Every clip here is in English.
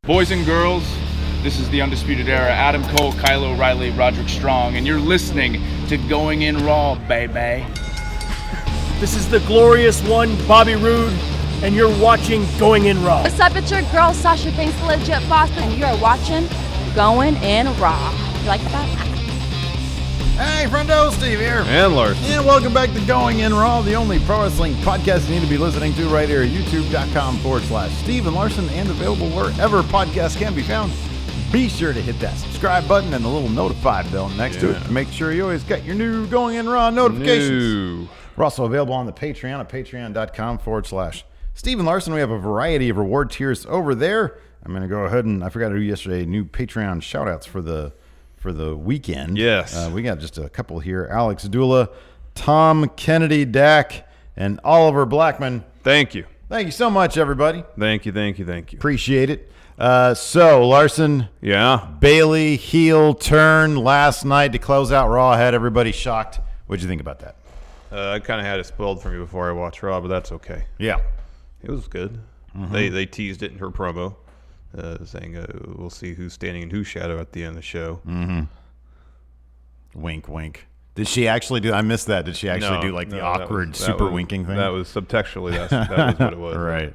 Boys and girls, this is the Undisputed Era. Adam Cole, Kyle O'Reilly, Roderick Strong, and you're listening to Going In Raw, baby. This is the glorious one, Bobby Roode, and you're watching Going In Raw. What's up, it's your girl, Sasha Banks, the Legit Boss, and you're watching Going In Raw. You like that? Hey, friendo, Steve here. And Larson. And welcome back to Going In Raw, the only pro wrestling podcast you need to be listening to right here at youtube.com/Steve and Larson, and available wherever podcasts can be found. Be sure to hit that subscribe button and the little notify bell next to it to make sure you always get your new Going In Raw notifications. We're also available on the Patreon at patreon.com/Steve and Larson. We have a variety of reward tiers over there. I'm going to go ahead and I forgot to do yesterday new Patreon shout outs for the weekend. Yes. We got just a couple here. Alex Dula, Tom Kennedy Dack, and Oliver Blackman. Thank you. Thank you so much, everybody. Thank you. Appreciate it. So, Larson. Yeah. Bayley heel turn last night to close out Raw. Had everybody shocked. What'd you think about that? I kind of had it spoiled for me before I watched Raw, but that's okay. Yeah. It was good. Mm-hmm. They teased it in her promo. Saying we'll see who's standing in whose shadow at the end of the show. Mm-hmm. Wink, wink. Did she actually do? I missed that. Did she actually do like the awkward super winking thing? That was subtextually. That was what it was. Right.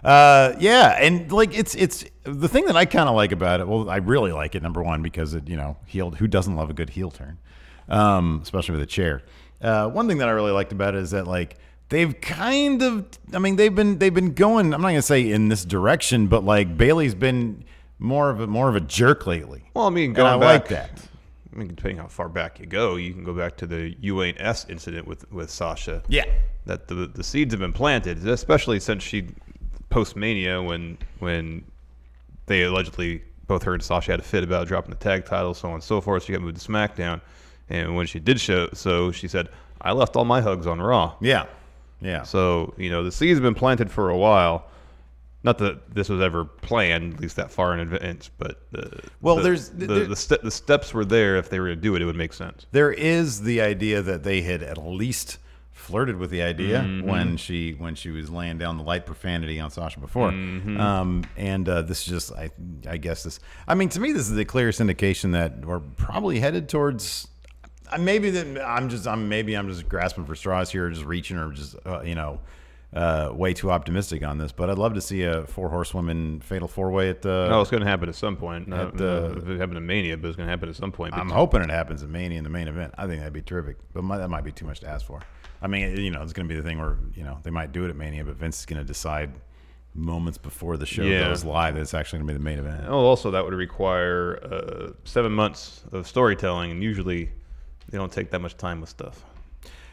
Yeah, and like it's the thing that I kind of like about it. Well, I really like it. Number one, because it healed. Who doesn't love a good heel turn, especially with a chair. One thing that I really liked about it is that like. They've kind of, they've been going. I'm not gonna say in this direction, but like Bayley's been more of a jerk lately. Well, going back, I like that. Depending how far back you go, you can go back to the UNS incident with Sasha. Yeah, that the seeds have been planted, especially since she post Mania when they allegedly both heard Sasha had a fit about dropping the tag title, so on and so forth. She got moved to SmackDown, and when she did so she said, "I left all my hugs on Raw." Yeah. Yeah. So, the seeds have been planted for a while. Not that this was ever planned, at least that far in advance, but the steps were there. If they were to do it, it would make sense. There is the idea that they had at least flirted with the idea when she was laying down the light profanity on Sasha before. And this is just, I guess this, to me, this is the clearest indication that we're probably headed towards. Maybe I'm just grasping for straws here, or just reaching, or just way too optimistic on this. But I'd love to see a 4 horsewomen fatal 4-way at. No, it's going to happen at some point. If it happened in Mania, but it's going to happen at some point. I'm hoping it happens in Mania in the main event. I think that'd be terrific, but that might be too much to ask for. It's going to be the thing where they might do it at Mania, but Vince is going to decide moments before the show goes live that it's actually going to be the main event. Oh, also that would require 7 months of storytelling, and usually. They don't take that much time with stuff.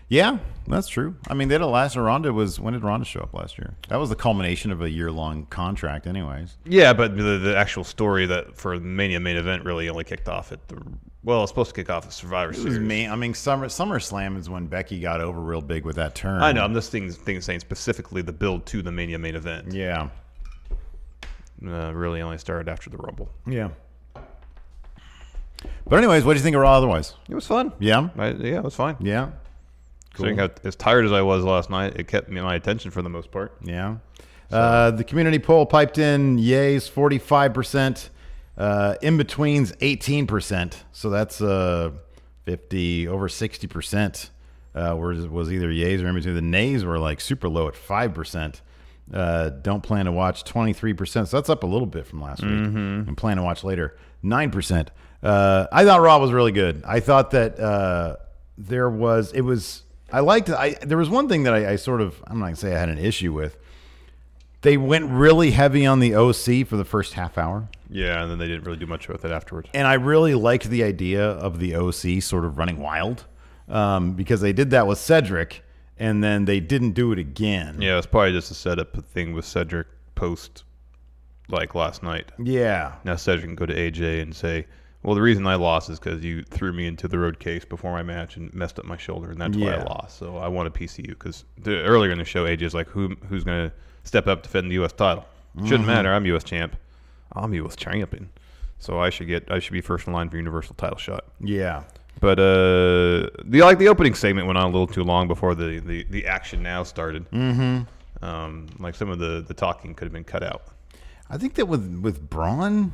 Yeah, that's true. They had a last Ronda when did Ronda show up last year? That was the culmination of a year-long contract anyways. Yeah, but the actual story that for the Mania main event really only kicked off at it's supposed to kick off at Survivor Series. SummerSlam is when Becky got over real big with that turn. I know. I'm just saying specifically the build to the Mania main event. Yeah. Really only started after the Rumble. Yeah. But anyways, what do you think of Raw otherwise? It was fun. Yeah? It was fine. Yeah. Cool. As tired as I was last night, it kept my attention for the most part. Yeah. So. The community poll piped in yays 45%, in-betweens 18%. So that's 50, over 60% was either yays or in-between. The nays were like super low at 5%. Don't plan to watch 23%. So that's up a little bit from last week. And plan to watch later 9%. I thought Raw was really good. I thought that there was one thing that I sort of, I'm not going to say I had an issue with. They went really heavy on the OC for the first half hour. Yeah, and then they didn't really do much with it afterwards. And I really liked the idea of the OC sort of running wild because they did that with Cedric, and then they didn't do it again. Yeah, it's probably just a setup thing with Cedric post, like last night. Yeah. Now Cedric can go to AJ and say, well, the reason I lost is because you threw me into the road case before my match and messed up my shoulder, and that's why I lost. So I want a piece of you. Because earlier in the show, AJ's like, who's going to step up to defend the U.S. title? Shouldn't matter. I'm U.S. champ. I'm U.S. champion. So I should be first in line for Universal title shot. Yeah. But the opening segment went on a little too long before the action now started. Like some of the talking could have been cut out. I think that with Braun,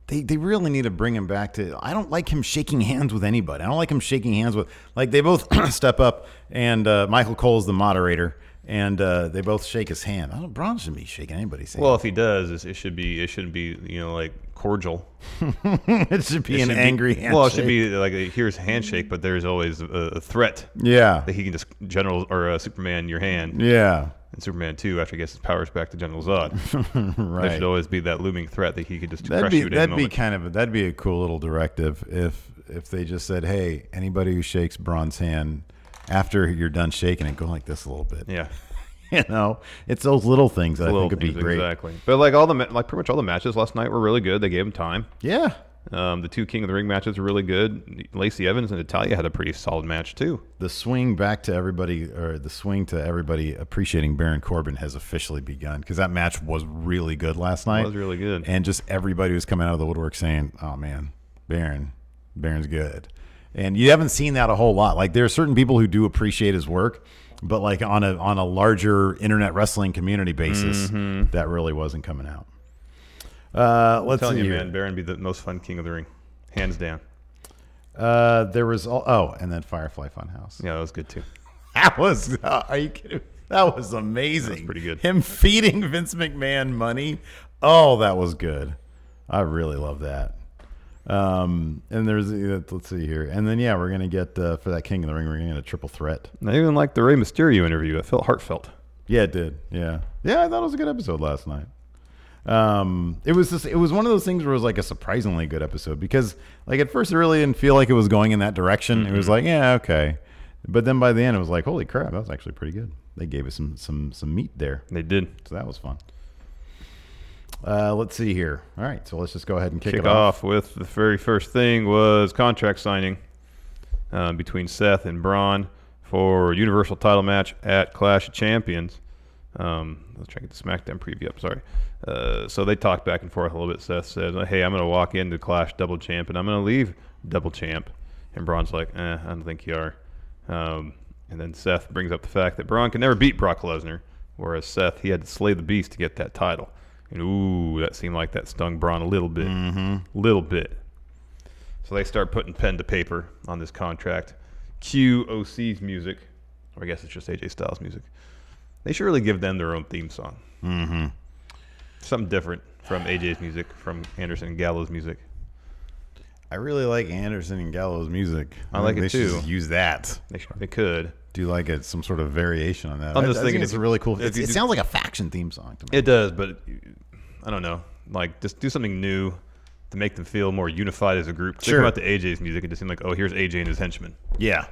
they really need to bring him back to. I don't like him shaking hands with anybody. I don't like him shaking hands with like they both step up and Michael Cole's the moderator. And they both shake his hand. Braun shouldn't be shaking anybody's hand. Well, if he does, it shouldn't be like cordial. It should be an angry handshake. Well, it should be like here's a handshake, but there's always a threat. Yeah, that he can just Superman your hand. Yeah, and Superman 2 after he gets his powers back to General Zod. Right. There should always be that looming threat that he could just crush you at any moment. That'd be a cool little directive if they just said, hey, anybody who shakes Braun's hand. After you're done shaking it, go like this a little bit. Yeah, it's those little things that I think would be great. Exactly. But pretty much all the matches last night were really good. They gave him time. Yeah. The 2 King of the Ring matches were really good. Lacey Evans and Natalya had a pretty solid match too. The swing to everybody appreciating Baron Corbin has officially begun because that match was really good last night. It was really good, and just everybody was coming out of the woodwork saying, "Oh man, Baron's good." And you haven't seen that a whole lot. Like there are certain people who do appreciate his work, but like on a larger internet wrestling community basis, that really wasn't coming out. Let's see here. Man, Baron be the most fun King of the Ring, hands down. There was and then Firefly Funhouse. Yeah, that was good too. That was. Are you kidding? That was amazing. That was pretty good. Him feeding Vince McMahon money. Oh, that was good. I really love that. And there's let's see here, and then we're gonna get for that King of the Ring, we're gonna get a triple threat. I even like the Rey Mysterio interview. It felt heartfelt. Yeah, it did. Yeah. I thought it was a good episode last night. It was one of those things where it was like a surprisingly good episode because like at first it really didn't feel like it was going in that direction. It was like okay, but then by the end it was like holy crap, that was actually pretty good. They gave us some meat there. They did, so that was fun. Let's see here. All right, so let's just go ahead and kick it off with the very first thing was contract signing between Seth and Braun for Universal title match at Clash of Champions. Let's try to get the SmackDown preview up. Sorry. So they talked back and forth a little bit. Seth said, hey, I'm going to walk into Clash double champ and I'm going to leave double champ. And Braun's like, I don't think you are. And then Seth brings up the fact that Braun can never beat Brock Lesnar, whereas Seth, he had to slay the beast to get that title. And that seemed like that stung Braun a little bit. Little bit. So they start putting pen to paper on this contract. Cue OC's music, or I guess it's just AJ Styles' music. They should really give them their own theme song. Something different from AJ's music, from Anderson and Gallows' music. I really like Anderson and Gallows' music. I like it too. They should use that. They could. Do like some sort of variation on that. I'm just thinking it's a really cool. It sounds like a faction theme song to me. It does, but I don't know. Like, just do something new to make them feel more unified as a group. Sure. Think about the AJ's music. It just seemed like, here's AJ and his henchmen. Yeah.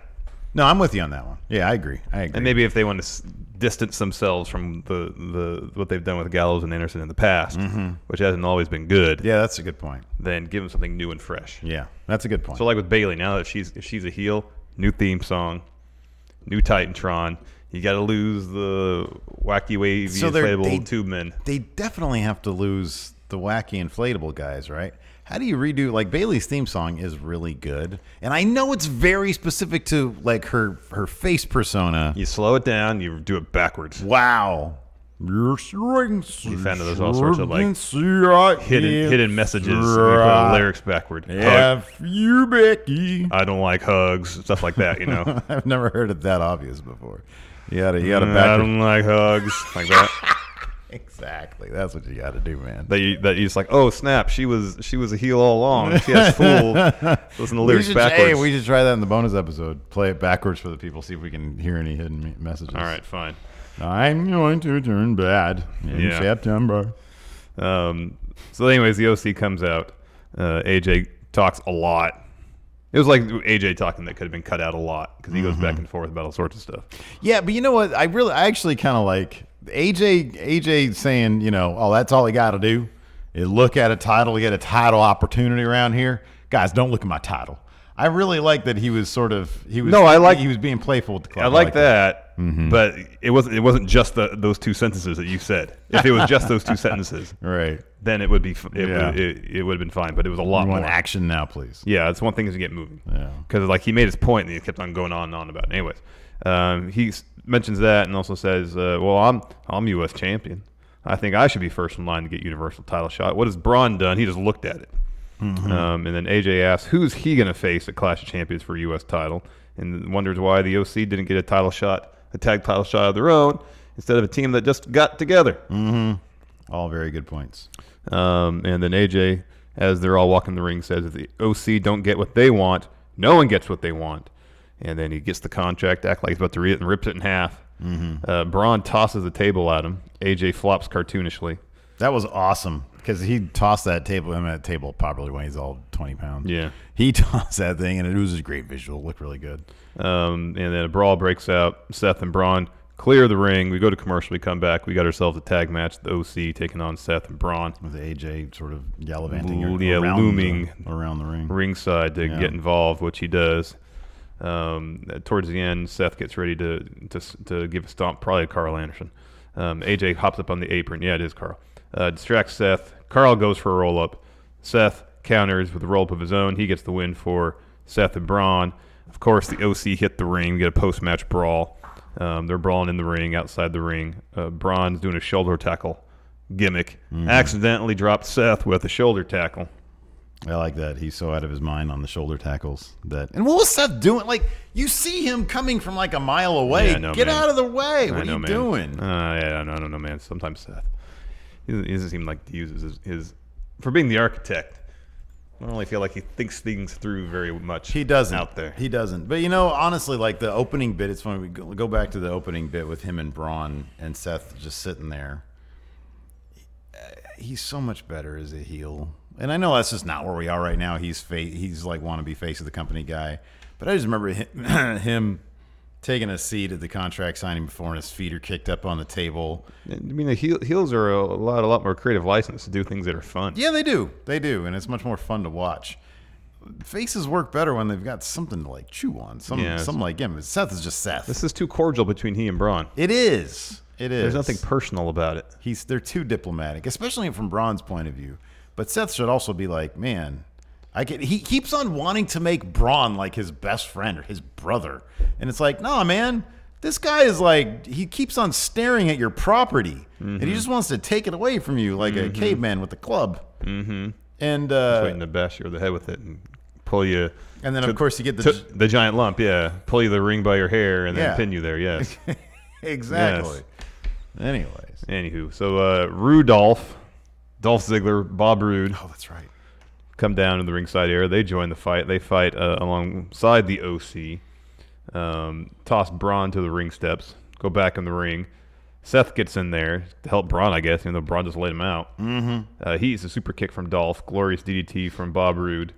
No, I'm with you on that one. Yeah, I agree. And maybe if they want to distance themselves from the what they've done with Gallows and Anderson in the past, which hasn't always been good. Yeah, that's a good point. Then give them something new and fresh. Yeah, that's a good point. So like with Bayley, now that if she's a heel, new theme song, new Titantron. You got to lose the wacky wavy inflatable tube men. They definitely have to lose the wacky inflatable guys, right? How do you redo like Bayley's theme song is really good, and I know it's very specific to like her face persona. You slow it down, you do it backwards. Wow. You found there's all sorts of like hidden messages. They put the lyrics backward. Yeah, you Becky. I don't like hugs, stuff like that. You know, I've never heard it that obvious before. You gotta back. I don't like hugs like that. Exactly. That's what you got to do, man. That you just like, oh snap, she was a heel all along. She has fooled. Listen to lyrics backwards. Hey, we should try that in the bonus episode. Play it backwards for the people. See if we can hear any hidden messages. All right, fine. I'm going to turn bad in September. So anyways, the OC comes out. AJ talks a lot. It was like AJ talking that could have been cut out a lot because he goes back and forth about all sorts of stuff. Yeah, but you know what? I actually kind of like AJ saying, that's all he got to do is look at a title, get a title opportunity around here. Guys, don't look at my title. I really like that he was he was being playful with the club. I like that, but it wasn't just those two sentences that you said. If it was just those two sentences, right, then it would be it would have been fine. But it was a lot more action now, please. Yeah, it's one thing is to get moving. Yeah, because like he made his point and he kept on going on and on about it. Anyways, he mentions that and also says, "Well, I'm U.S. champion. I think I should be first in line to get Universal title shot. What has Braun done? He just looked at it. And then AJ asks, who's he going to face at Clash of Champions for U.S. title? And wonders why the OC didn't get a tag title shot of their own instead of a team that just got together. All very good points. And then AJ, as they're all walking the ring, says if the OC don't get what they want, no one gets what they want. And then he gets the contract, act like he's about to read it, and rips it in half. Braun tosses the table at him. AJ flops cartoonishly. That was awesome because he tossed that table. That table probably weighs all 20 pounds. Yeah. He tossed that thing, and it was a great visual. It looked really good. And then a brawl breaks out. Seth and Braun clear the ring. We go to commercial. We come back. We got ourselves a tag match. The OC taking on Seth and Braun. With AJ sort of gallivanting looming around the ring. Ringside to get involved, which he does. Towards the end, Seth gets ready to give a stomp, probably to Carl Anderson. AJ hops up on the apron. Yeah, it is Carl. Distracts Seth. Carl goes for a roll-up. Seth counters with a roll-up of his own. He gets the win for Seth and Braun. Of course, the OC hit the ring. We get a post-match brawl. They're brawling in the ring, outside the ring. Braun's doing a shoulder tackle gimmick. Accidentally dropped Seth with a shoulder tackle. I like that. He's so out of his mind on the shoulder tackles. And what was Seth doing? Like, you see him coming from like a mile away. Yeah, Get out of the way. What are you doing? I don't know, man. Sometimes Seth. He doesn't seem like he uses his for being the architect. I don't really feel like he thinks things through very much. He doesn't out there. He doesn't. But honestly, like the opening bit, it's funny. We go back to the opening bit with him and Braun and Seth just sitting there. He's so much better as a heel, and I know that's just not where we are right now. He's like wannabe face of the company guy, but I just remember him taking a seat at the contract signing before and his feet are kicked up on the table. I mean, the heels are a lot more creative license to do things that are fun. Yeah, they do, and it's much more fun to watch. Faces work better when they've got something to like chew on. Something like him. Seth is just Seth. This is too cordial between he and Braun. It is. There's nothing personal about it. They're too diplomatic, especially from Braun's point of view. But Seth should also be like, man, he keeps on wanting to make Braun like his best friend or his brother. And it's like, nah, man, this guy is like, he keeps on staring at your property. And he just wants to take it away from you like a caveman with a club. And just waiting to bash you over the head with it and pull you. And then, of course, you get the giant lump, pull you the ring by your hair and then pin you there, yes. Exactly. Yes. Anywho, so Dolph Ziggler, Bob Roode. Oh, that's right. Come down to the ringside area. They join the fight. They fight alongside the OC. Toss Braun to the ring steps. Go back in the ring. Seth gets in there to help Braun, I guess, even though Braun just laid him out. He eats a super kick from Dolph. Glorious DDT from Bob Roode.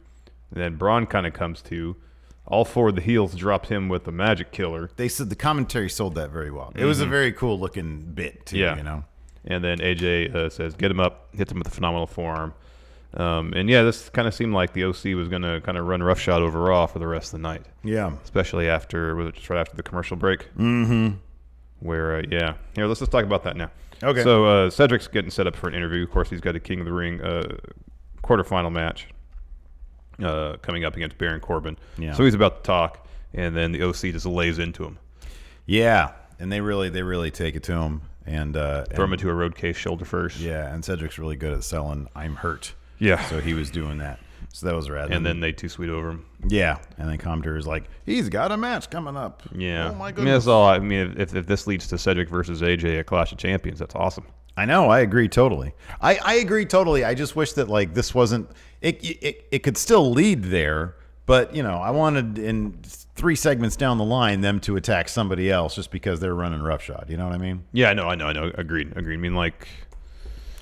And then Braun kind of comes to. All four of the heels drop him with a magic killer. They said the commentary sold that very well. It was a very cool looking bit, too, And then AJ says, get him up, hits him with a phenomenal forearm. This kind of seemed like the OC was going to kind of run roughshod over Raw for the rest of the night. Yeah. Especially right after the commercial break? Where, Here, let's just talk about that now. Okay. So Cedric's getting set up for an interview. Of course, he's got a King of the Ring quarterfinal match. Coming up against Baron Corbin. Yeah. So he's about to talk, and then the OC just lays into him. Yeah, and they really take it to him. And throw him into a road case shoulder first. Yeah, and Cedric's really good at selling I'm hurt. Yeah. So he was doing that. So that was rad. And then they too sweet over him. Yeah. And then commentator's like, he's got a match coming up. Yeah. Oh my goodness. If this leads to Cedric versus AJ at Clash of Champions, that's awesome. I know. I agree totally. I agree totally. I just wish that like this wasn't. It could still lead there, but I wanted in 3 segments down the line them to attack somebody else just because they're running roughshod. You know what I mean? Yeah, I know. Agreed. I mean, like,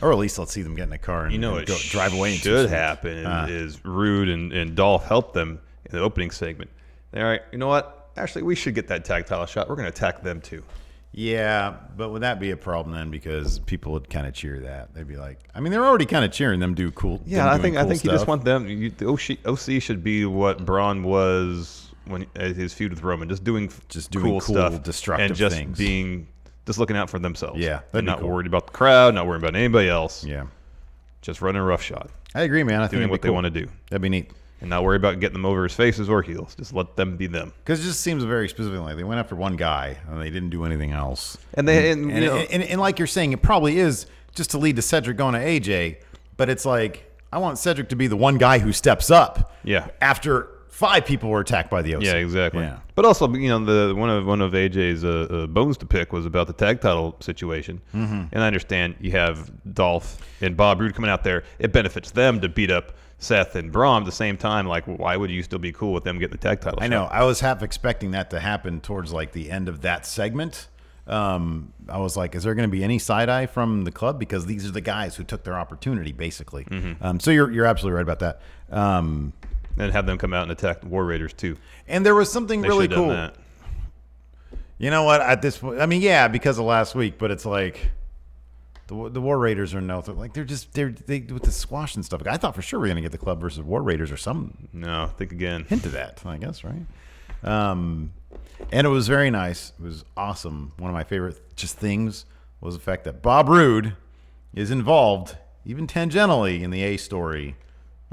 or at least let's see them get in a car and drive away. Should happen is Roode and Dolph help them in the opening segment. All right, you know what? Actually, we should get that tag title shot. We're going to attack them too. Yeah, but would that be a problem then? Because people would kind of cheer that. They'd be like, I mean, they're already kind of cheering them do cool. Yeah, I think you just want them. The OC should be what Braun was when his feud with Roman, just doing cool stuff, destructive and just things. just looking out for themselves. Yeah, and not worried about the crowd, not worried about anybody else. Yeah, just running roughshod. I agree, man. I think doing what they want to do. That'd be neat. And not worry about getting them over his faces or heels. Just let them be them. Because it just seems very specific. Like they went after one guy and they didn't do anything else. And like you're saying, it probably is just to lead to Cedric going to AJ. But it's like, I want Cedric to be the one guy who steps up. Yeah. After 5 people were attacked by the OC. Yeah, exactly. Yeah. But also, the one of AJ's bones to pick was about the tag title situation. Mm-hmm. And I understand you have Dolph and Bob Roode coming out there. It benefits them to beat up Seth and Braun at the same time. Like, why would you still be cool with them getting the tag title shot? I know. I was half expecting that to happen towards like the end of that segment. I was like, is there going to be any side eye from the club? Because these are the guys who took their opportunity, basically. Mm-hmm. So you're absolutely right about that. And have them come out and attack the War Raiders too. And there was something really cool. That. You know what? At this point, I mean, yeah, because of last week, but it's like the War Raiders are they're with the squash and stuff. I thought for sure we were going to get the club versus War Raiders or some. No, think again. Hint of that, I guess, right? And it was very nice. It was awesome. One of my favorite things was the fact that Bob Roode is involved, even tangentially, in the A story,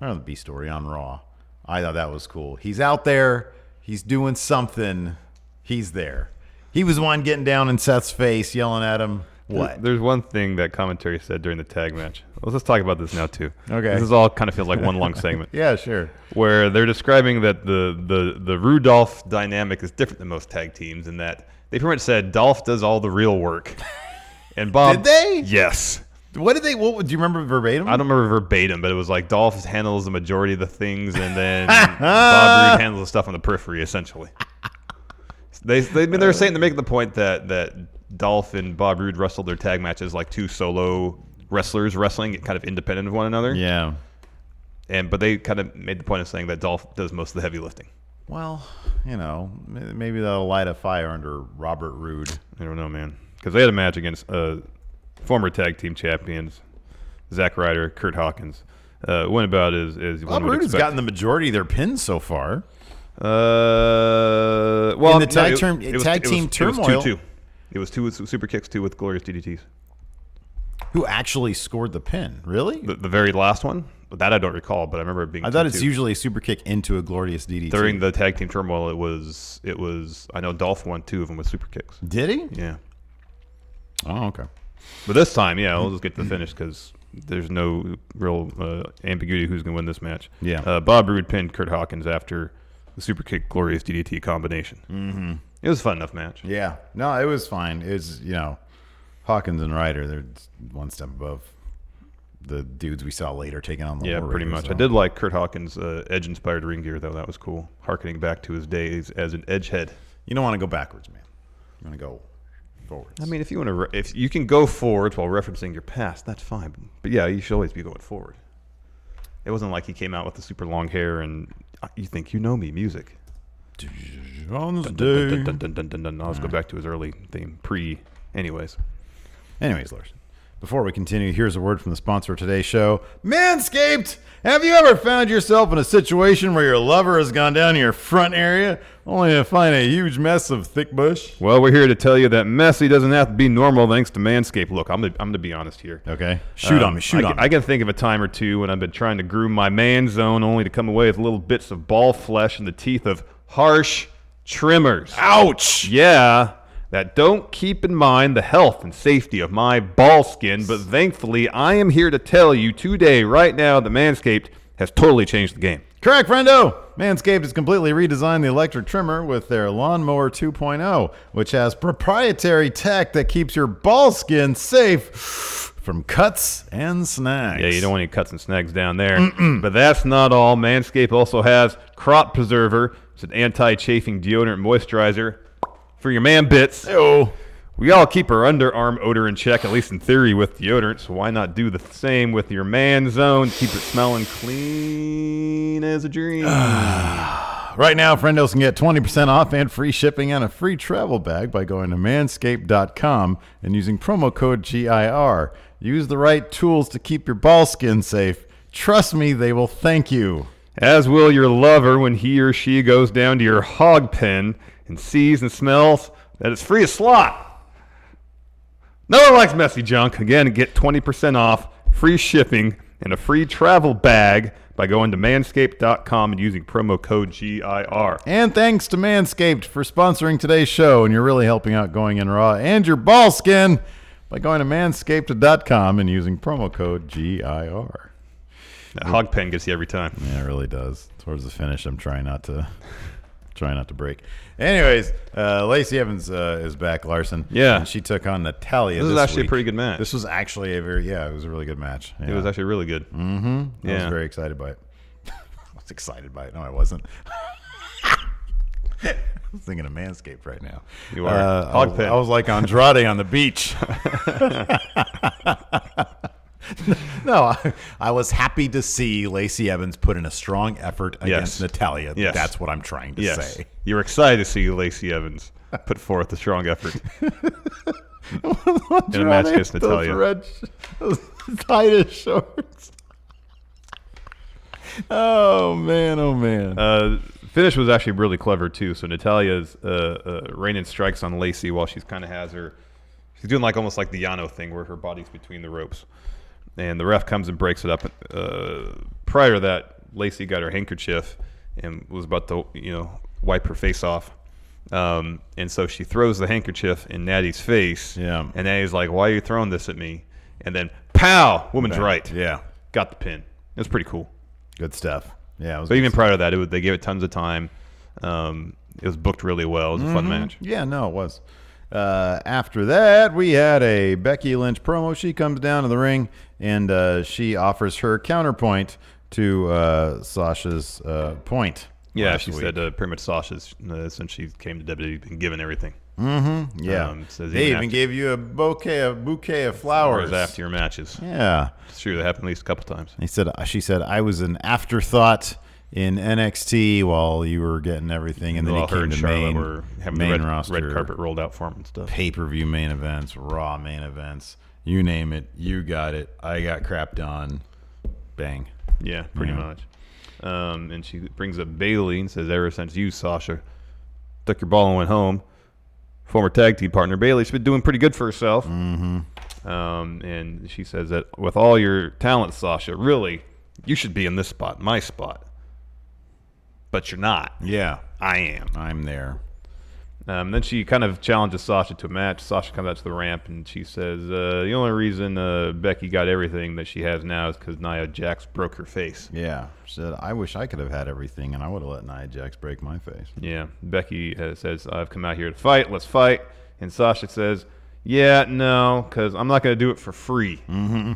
or the B story on Raw. I thought that was cool. He's out there. He's doing something. He's there. He was the one getting down in Seth's face, yelling at him. What? There's one thing that commentary said during the tag match. Let's talk about this now, too. Okay. This is all kind of feels like one long segment. Yeah, sure. Where they're describing that the Rudolph dynamic is different than most tag teams, and that they pretty much said Dolph does all the real work. And Bob. Did they? Yes. What did they? What do you remember verbatim? I don't remember verbatim, but it was like Dolph handles the majority of the things, and then Bob Roode handles the stuff on the periphery, essentially. They're saying they're making the point that Dolph and Bob Roode wrestled their tag matches like two solo wrestlers wrestling, kind of independent of one another. Yeah. But they kind of made the point of saying that Dolph does most of the heavy lifting. Well, maybe that'll light a fire under Robert Roode. I don't know, man, because they had a match against former tag team champions Zack Ryder, Kurt Hawkins. Went about as Bob Roode has gotten the majority of their pins so far. Well, in the tag team turmoil. It was 2 with super kicks, 2 with glorious DDTs. Who actually scored the pin? Really? The very last one? That I don't recall, but I remember it being. I thought it's usually a super kick into a glorious DDT. During the tag team turmoil, it was. I know Dolph won 2 of them with super kicks. Did he? Yeah. Oh, okay. But this time, we'll just get to the finish because there's no real ambiguity who's going to win this match. Yeah. Bob Roode pinned Kurt Hawkins after the super kick glorious DDT combination. Mm-hmm. It was a fun enough match. Yeah. No, it was fine. It was, Hawkins and Ryder, they're one step above the dudes we saw later taking on the War Raiders, pretty much. So. I did like Kurt Hawkins' Edge-inspired ring gear, though. That was cool. Harkening back to his days as an edge head. You don't want to go backwards, man. You want to go forwards. I mean, if you can go forwards while referencing your past, that's fine. But yeah, you should always be going forward. It wasn't like he came out with the super long hair and you think you know me music. On this day. Let's go back to his early theme. Anyways, Larson. Before we continue, here's a word from the sponsor of today's show, Manscaped. Have you ever found yourself in a situation where your lover has gone down to your front area only to find a huge mess of thick bush? Well, we're here to tell you that messy doesn't have to be normal thanks to Manscaped. Look, I'm going to be honest here. Okay. Shoot on me. I can think of a time or two when I've been trying to groom my man zone only to come away with little bits of ball flesh in the teeth of harsh trimmers. Ouch! Yeah. That don't keep in mind the health and safety of my ball skin, but thankfully I am here to tell you today, right now, that Manscaped has totally changed the game. Correct, friendo! Manscaped has completely redesigned the electric trimmer with their Lawnmower 2.0, which has proprietary tech that keeps your ball skin safe from cuts and snags. Yeah, you don't want any cuts and snags down there. But that's not all. Manscaped also has Crop Preserver. It's an anti-chafing deodorant moisturizer for your man bits. Ew. We all keep our underarm odor in check, at least in theory, with deodorant, so why not do the same with your man zone? Keep it smelling clean as a dream. Right now, friendos can get 20% off and free shipping and a free travel bag by going to manscaped.com and using promo code GIR. Use the right tools to keep your ball skin safe. Trust me, they will thank you. As will your lover when he or she goes down to your hog pen and sees and smells that it's free of slot. No one likes messy junk. Again, get 20% off, free shipping, and a free travel bag by going to manscaped.com and using promo code GIR. And thanks to Manscaped for sponsoring today's show, and you're really helping out Going In Raw and your ball skin. by going to manscaped.com and using promo code GIR. That hog pen gets you every time. Yeah, it really does. Towards the finish, I'm trying not to break. Anyways, Lacey Evans is back, Larson. Yeah. And she took on Natalia This was actually a pretty good match. This was actually it was a really good match. Yeah. It was actually really good. Mm-hmm. Yeah. I was very excited by it. I was excited by it. No, I wasn't. I was thinking of Manscaped right now. You are. Hog pen. I was like Andrade on the beach. No, I was happy to see Lacey Evans put in a strong effort against Natalia. Yes. That's what I'm trying to say. You're excited to see Lacey Evans put forth a strong effort in a match against Natalia. Those tightest shorts. Oh, man. Finish was actually really clever, too. So Natalia's raining strikes on Lacey while she's kind of has her. She's doing almost like the Yano thing where her body's between the ropes. And the ref comes and breaks it up. Prior to that, Lacey got her handkerchief and was about to, wipe her face off. And so she throws the handkerchief in Natty's face. Yeah. And Natty's like, "Why are you throwing this at me?" And then, pow! Woman's right. Yeah. Got the pin. It was pretty cool. Good stuff. Yeah. But even prior to that, they gave it tons of time. It was booked really well. It was a fun match. Yeah, no, it was. After that, we had a Becky Lynch promo. She comes down to the ring, and she offers her counterpoint to Sasha's point. Yeah, she said pretty much Sasha's, since she came to WWE, been given everything. Mm-hmm. Yeah. They even gave you a bouquet of flowers after your matches. Yeah. It's true. That happened at least a couple times. She said, I was an afterthought in NXT while you were getting everything, and then he came to Charlotte were having main the roster, red carpet rolled out for him and stuff. Pay-per-view main events, Raw main events, you name it, you got it. I got crapped on. Bang. Yeah, pretty much. And she brings up Bayley and says, ever since you, Sasha, took your ball and went home, former tag team partner Bayley's been doing pretty good for herself. Mm-hmm. And she says that with all your talent, Sasha, really, you should be in this spot, my spot. But you're not. Yeah. I am. I'm there. Then she kind of challenges Sasha to a match. Sasha comes out to the ramp and she says, the only reason Becky got everything that she has now is because Nia Jax broke her face. Yeah. She said, I wish I could have had everything, and I would have let Nia Jax break my face. Yeah. Becky says, I've come out here to fight. Let's fight. And Sasha says, yeah, no, because I'm not going to do it for free. Mm-hmm.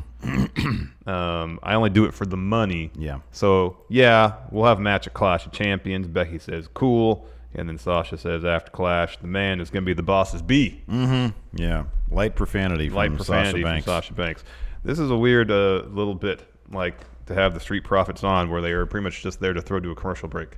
I only do it for the money. Yeah. So, yeah, we'll have a match at Clash of Champions. Becky says, cool. And then Sasha says, after Clash, the man is going to be the boss's B. Mm-hmm. Yeah. Light profanity from Sasha Banks. This is a weird little bit, like, to have the Street Profits on where they are pretty much just there to throw to a commercial break.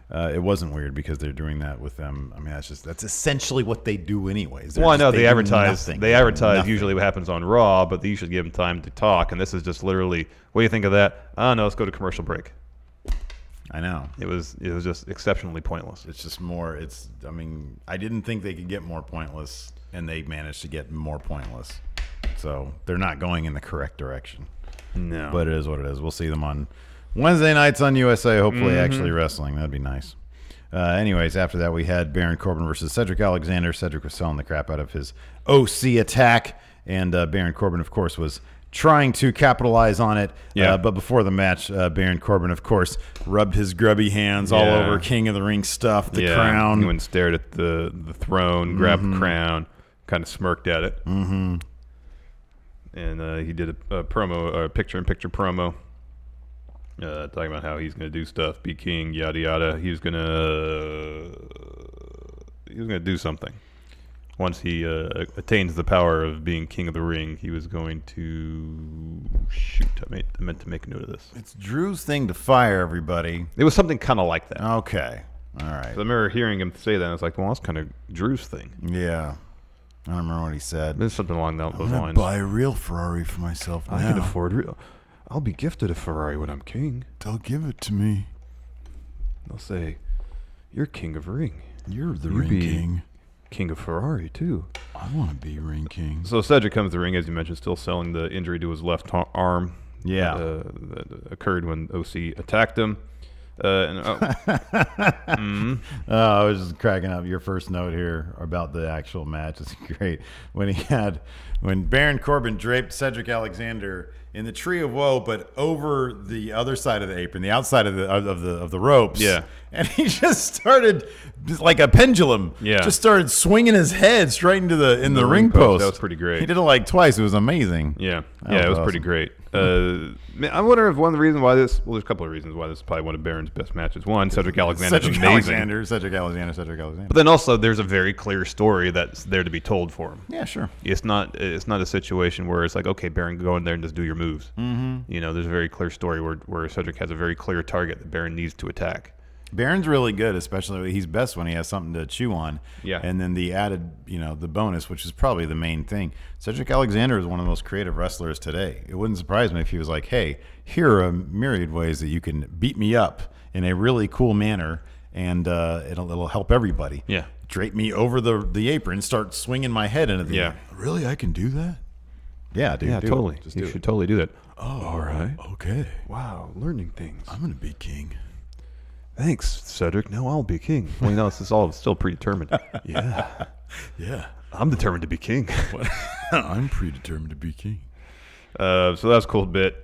It wasn't weird because they're doing that with them. I mean, that's essentially what they do anyways. Well, I know they advertise. They advertise usually what happens on Raw, but they usually give them time to talk. And this is just literally, what do you think of that? I don't know. Let's go to commercial break. I know. It was just exceptionally pointless. It's just more. I didn't think they could get more pointless, and they managed to get more pointless. So they're not going in the correct direction. No. But it is what it is. We'll see them on Wednesday nights on USA, hopefully actually wrestling. That'd be nice. Anyways, after that, we had Baron Corbin versus Cedric Alexander. Cedric was selling the crap out of his OC attack, and Baron Corbin, of course, was trying to capitalize on it. Yeah. But before the match, Baron Corbin, of course, rubbed his grubby hands all over King of the Ring stuff, the crown. He went and stared at the throne, grabbed the crown, kind of smirked at it. Mm-hmm. And he did a promo, a picture-in-picture promo, talking about how he's going to do stuff, be king, yada yada. He was going to do something. Once he attains the power of being king of the ring, he was going to shoot. I meant to make a note of this. It's Drew's thing to fire everybody. It was something kind of like that. Okay, all right. I remember hearing him say that. And I was like, well, that's kind of Drew's thing. Yeah. I don't remember what he said. It's something along those lines. I'm going to buy a real Ferrari for myself now. I can afford real. I'll be gifted a Ferrari when I'm king. They'll give it to me. They'll say, you're king of ring. You're the ring king. King of Ferrari, too. I want to be ring king. So Cedric comes to the ring, as you mentioned, still selling the injury to his left arm. Yeah. That occurred when OC attacked him. I was just cracking up. Your first note here about the actual match is great. When Baron Corbin draped Cedric Alexander in the Tree of Woe, but over the other side of the apron, the outside of the ropes. Yeah. And he just started just like a pendulum. Yeah. Just started swinging his head straight into the ring post. That was pretty great. He did it like twice. It was amazing. Yeah. That It was awesome. pretty great. Man, I wonder if one of the reasons why this, well, there's a couple of reasons why this is probably one of Baron's best matches. One, Cedric Alexander is amazing. Cedric Alexander. But then also, there's a very clear story that's there to be told for him. Yeah, sure. It's not a situation where it's like, okay, Baron, go in there and just do your moves. Mm-hmm. You know, there's a very clear story where Cedric has a very clear target that Baron needs to attack. Baron's really good, especially he's best when he has something to chew on. Yeah. And then the added, the bonus, which is probably the main thing. Cedric Alexander is one of the most creative wrestlers today. It wouldn't surprise me if he was like, hey, here are a myriad ways that you can beat me up in a really cool manner, and it'll help everybody. Yeah. Drape me over the apron, start swinging my head into the air. Really, I can do that? Yeah, dude. Yeah, do totally. It. Just you do should it. totally do that. Oh, all right. Okay. Wow, learning things. I'm going to be king. Thanks, Cedric. No, I'll be king. Well, this is all still predetermined. Yeah. Yeah. I'm determined to be king. I'm predetermined to be king. So that's a cool bit.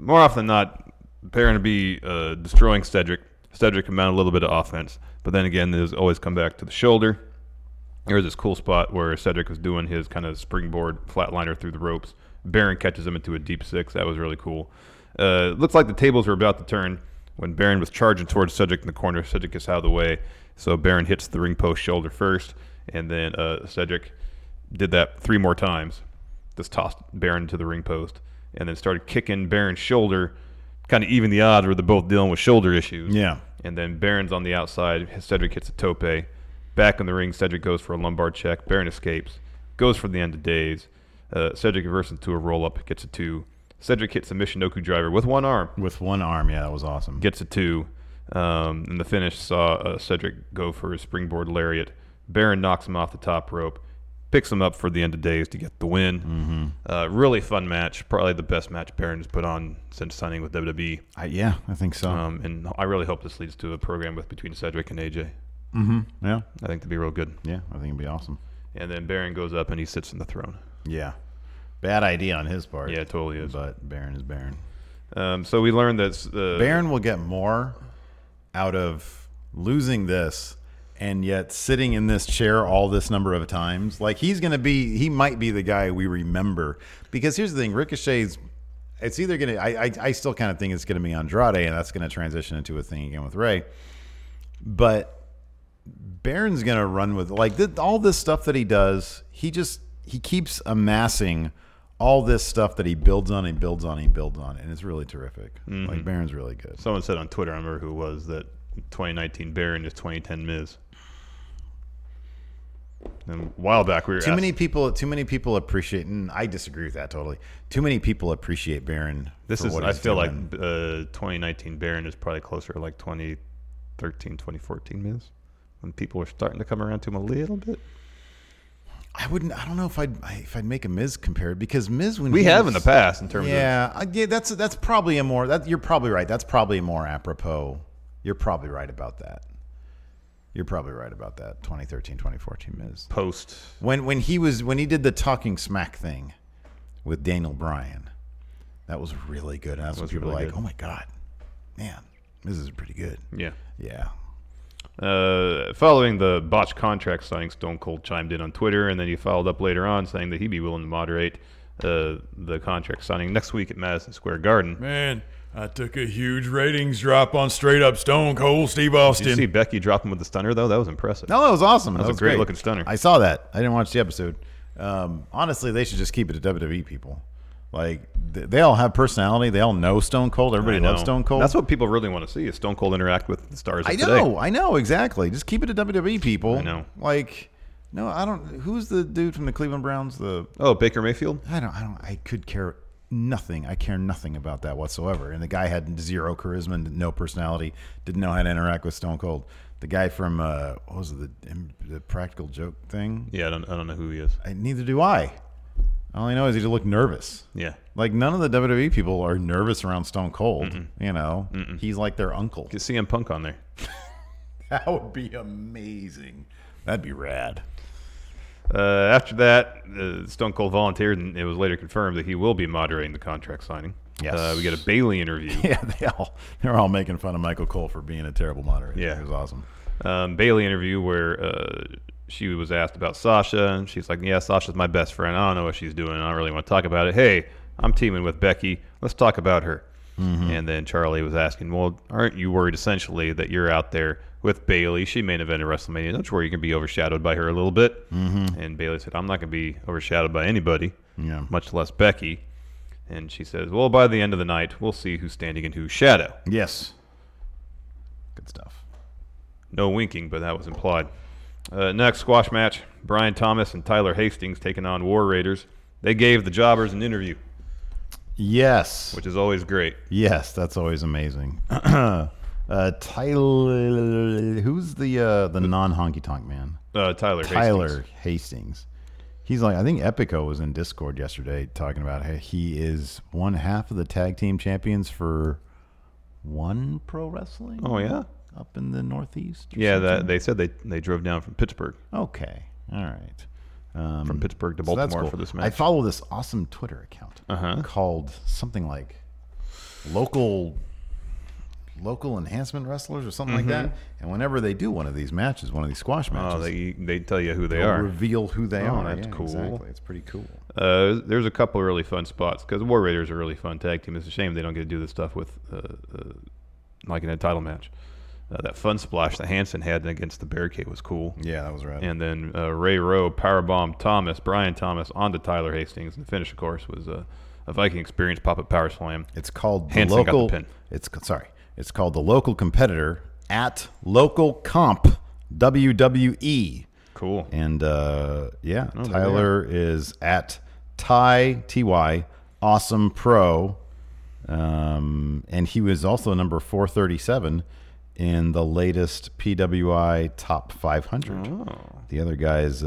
More often than not, Baron to be destroying Cedric. Cedric can mount a little bit of offense, but then again, there's always come back to the shoulder. There's this cool spot where Cedric was doing his kind of springboard flatliner through the ropes. Baron catches him into a deep six. That was really cool. Looks like the tables were about to turn when Baron was charging towards Cedric in the corner. Cedric gets out of the way, so Baron hits the ring post shoulder first, and then Cedric did that 3 more times. Just tossed Baron to the ring post, and then started kicking Baron's shoulder, kind of even the odds where they're both dealing with shoulder issues. Yeah. And then Baron's on the outside. Cedric hits a tope. Back in the ring, Cedric goes for a lumbar check. Baron escapes, goes for the end of days. Cedric reverses into a roll-up, gets a 2. Cedric hits a Michinoku driver with one arm. With one arm, yeah, that was awesome. Gets a 2. And the finish saw Cedric go for his springboard lariat. Baron knocks him off the top rope, picks him up for the end of days to get the win. Mm-hmm. Really fun match. Probably the best match Baron has put on since signing with WWE. Yeah, I think so. And I really hope this leads to a program between Cedric and AJ. Mm-hmm. Yeah. I think it'd be real good. Yeah, I think it'd be awesome. And then Baron goes up and he sits in the throne. Yeah. Bad idea on his part. Yeah, it totally is. But Baron is Baron. So we learned that Baron will get more out of losing this and yet sitting in this chair all this number of times. Like he might be the guy we remember. Because here's the thing, Ricochet's, it's either going to, I still kind of think it's going to be Andrade, and that's going to transition into a thing again with Ray. But Baron's going to run with, all this stuff that he does, he keeps amassing all this stuff that he builds on and builds on and builds on, and it's really terrific. Mm-hmm. Baron's really good. Someone said on Twitter, I remember who it was, that 2019 Baron is 2010 Miz. And a while back we were too many people appreciate, and I disagree with that totally. Too many people appreciate Baron. I feel like 2019 Baron is probably closer to like 2013, 2014 Miz, when people were starting to come around to him a little bit. I don't know if I'd make a Miz compared, because Miz, when we have in the past in terms of that's probably a more, you're probably right. That's probably more apropos. You're probably right about that. 2013, 2014 Miz. Post when he did the talking smack thing with Daniel Bryan, that was really good. And that's when people were like, "Oh my god, man, Miz is pretty good." Yeah. Yeah. Following the botched contract signing, Stone Cold chimed in on Twitter, and then he followed up later on saying that he'd be willing to moderate the contract signing next week at Madison Square Garden. Man, I took a huge ratings drop on straight up Stone Cold Steve Austin. Did you see Becky drop him with the stunner, though? That was impressive. No, that was awesome. That was a great looking stunner. I saw that. I didn't watch the episode. Honestly, they should just keep it to WWE people. Like, they all have personality. They all know Stone Cold. Everybody loves Stone Cold. That's what people really want to see, is Stone Cold interact with the stars of today. I know, exactly. Just keep it to WWE people. I know. No, I don't. Who's the dude from the Cleveland Browns? Baker Mayfield? I could care nothing. I care nothing about that whatsoever. And the guy had zero charisma and no personality. Didn't know how to interact with Stone Cold. The guy from what was it, the Practical Joke thing? Yeah, I don't know who he is. Neither do I. All I know is he just looked nervous. Yeah. Like, none of the WWE people are nervous around Stone Cold. You know, he's like their uncle. Get CM Punk on there. That would be amazing. That'd be rad. After that, Stone Cold volunteered, and it was later confirmed that he will be moderating the contract signing. Yes. We get a Bayley interview. Yeah, they're all making fun of Michael Cole for being a terrible moderator. Yeah. It was awesome. Bayley interview where she was asked about Sasha, and she's like, yeah, Sasha's my best friend. I don't know what she's doing. I don't really want to talk about it. Hey, I'm teaming with Becky. Let's talk about her. And then Charlie was asking, well, aren't you worried essentially that you're out there with Bayley? She main evented WrestleMania. Don't you worry, you can be overshadowed by her a little bit. And Bayley said, I'm not going to be overshadowed by anybody, much less Becky. And she says, well, by the end of the night, we'll see who's standing in whose shadow. Yes. Good stuff. No winking, but that was implied. Next squash match, Brian Thomas and Tyler Hastings taking on War Raiders. They gave the jobbers an interview. Yes. Which is always great. Yes, that's always amazing. Tyler, who's the non-honky tonk man? Tyler Hastings. He's like, I think Epico was in Discord yesterday talking about how he is one half of the tag team champions for One Pro Wrestling. Oh yeah, up in the Northeast. Yeah, they said they drove down from Pittsburgh. Okay, all right. From Pittsburgh to Baltimore for this match. I follow this awesome Twitter account called something like local enhancement wrestlers or something like that. And whenever they do one of these matches, one of these squash matches, they tell you who they are. Reveal who they are. That's cool. Exactly. It's pretty cool. There's a couple of really fun spots because the War Raiders are a really fun tag team. It's a shame they don't get to do this stuff with like in a title match. That fun splash that Hansen had against the barricade was cool. Yeah, that was rad. And then Ray Rowe powerbomb Brian Thomas onto Tyler Hastings. And the finish, of course, was a Viking Experience pop-up power slam. It's called Hansen the local. got the pin. It's called the local competitor at Local Comp WWE. Cool. And Tyler is at Ty Awesome Pro, and he was also number 437 in the latest PWI Top 500. The other guy is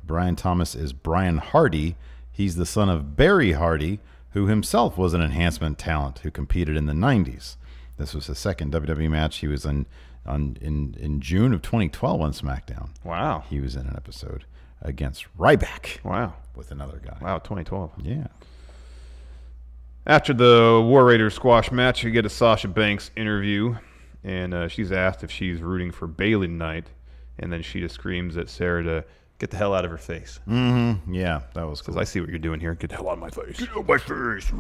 Brian Thomas is Brian Hardy. He's the son of Barry Hardy, who himself was an enhancement talent who competed in the 90s. This was his second WWE match. He was in June of 2012 on SmackDown. Wow. He was in an episode against Ryback. Wow. With another guy. Wow, 2012. Yeah. After the War Raiders squash match, you get a Sasha Banks interview, and she's asked if she's rooting for Bayley tonight, and then she just screams at Sarah to get the hell out of her face. Yeah, that was cool. Says, I see what you're doing here. Get the hell out of my face. Get out of my face.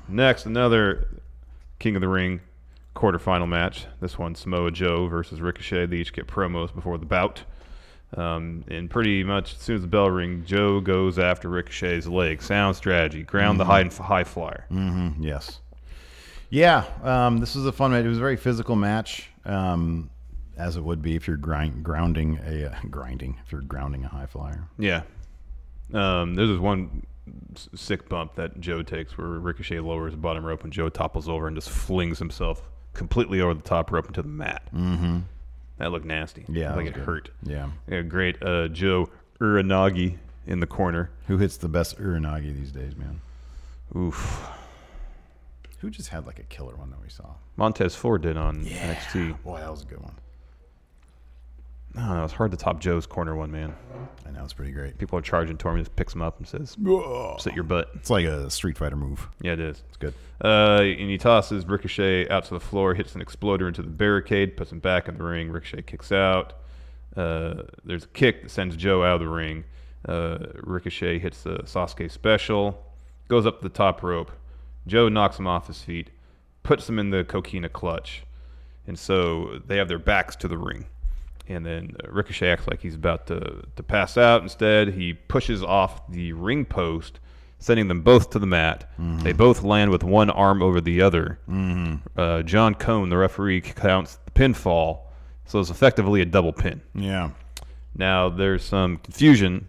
Next, another King of the Ring quarterfinal match. This one, Samoa Joe versus Ricochet. They each get promos before the bout. And pretty much as soon as the bell rings, Joe goes after Ricochet's leg. Sound strategy. Ground the high flyer. Yes. Yeah, this was a fun match. It was a very physical match, as it would be if you're grounding a high flyer. Yeah. There's this one sick bump that Joe takes where Ricochet lowers the bottom rope and Joe topples over and just flings himself completely over the top rope into the mat. That looked nasty. Yeah, like it hurt. Yeah. Great Joe Uranagi in the corner. Who hits the best Uranagi these days, man? Oof. Who just had like a killer one that we saw? Montez Ford did on NXT. Boy, that was a good one. I don't know. It's hard to top Joe's corner one, man. I know, it's pretty great. People are charging to him. He just picks him up and says, sit your butt. It's like a Street Fighter move. Yeah, it is. It's good. And he tosses Ricochet out to the floor, hits an exploder into the barricade, puts him back in the ring. Ricochet kicks out. There's a kick that sends Joe out of the ring. Ricochet hits the Sasuke special, goes up the top rope. Joe knocks him off his feet, puts him in the coquina clutch. And so they have their backs to the ring. And then Ricochet acts like he's about to pass out. Instead, he pushes off the ring post, sending them both to the mat. They both land with one arm over the other. John Cone, the referee, counts the pinfall. So it's effectively a double pin. Yeah. Now, there's some confusion.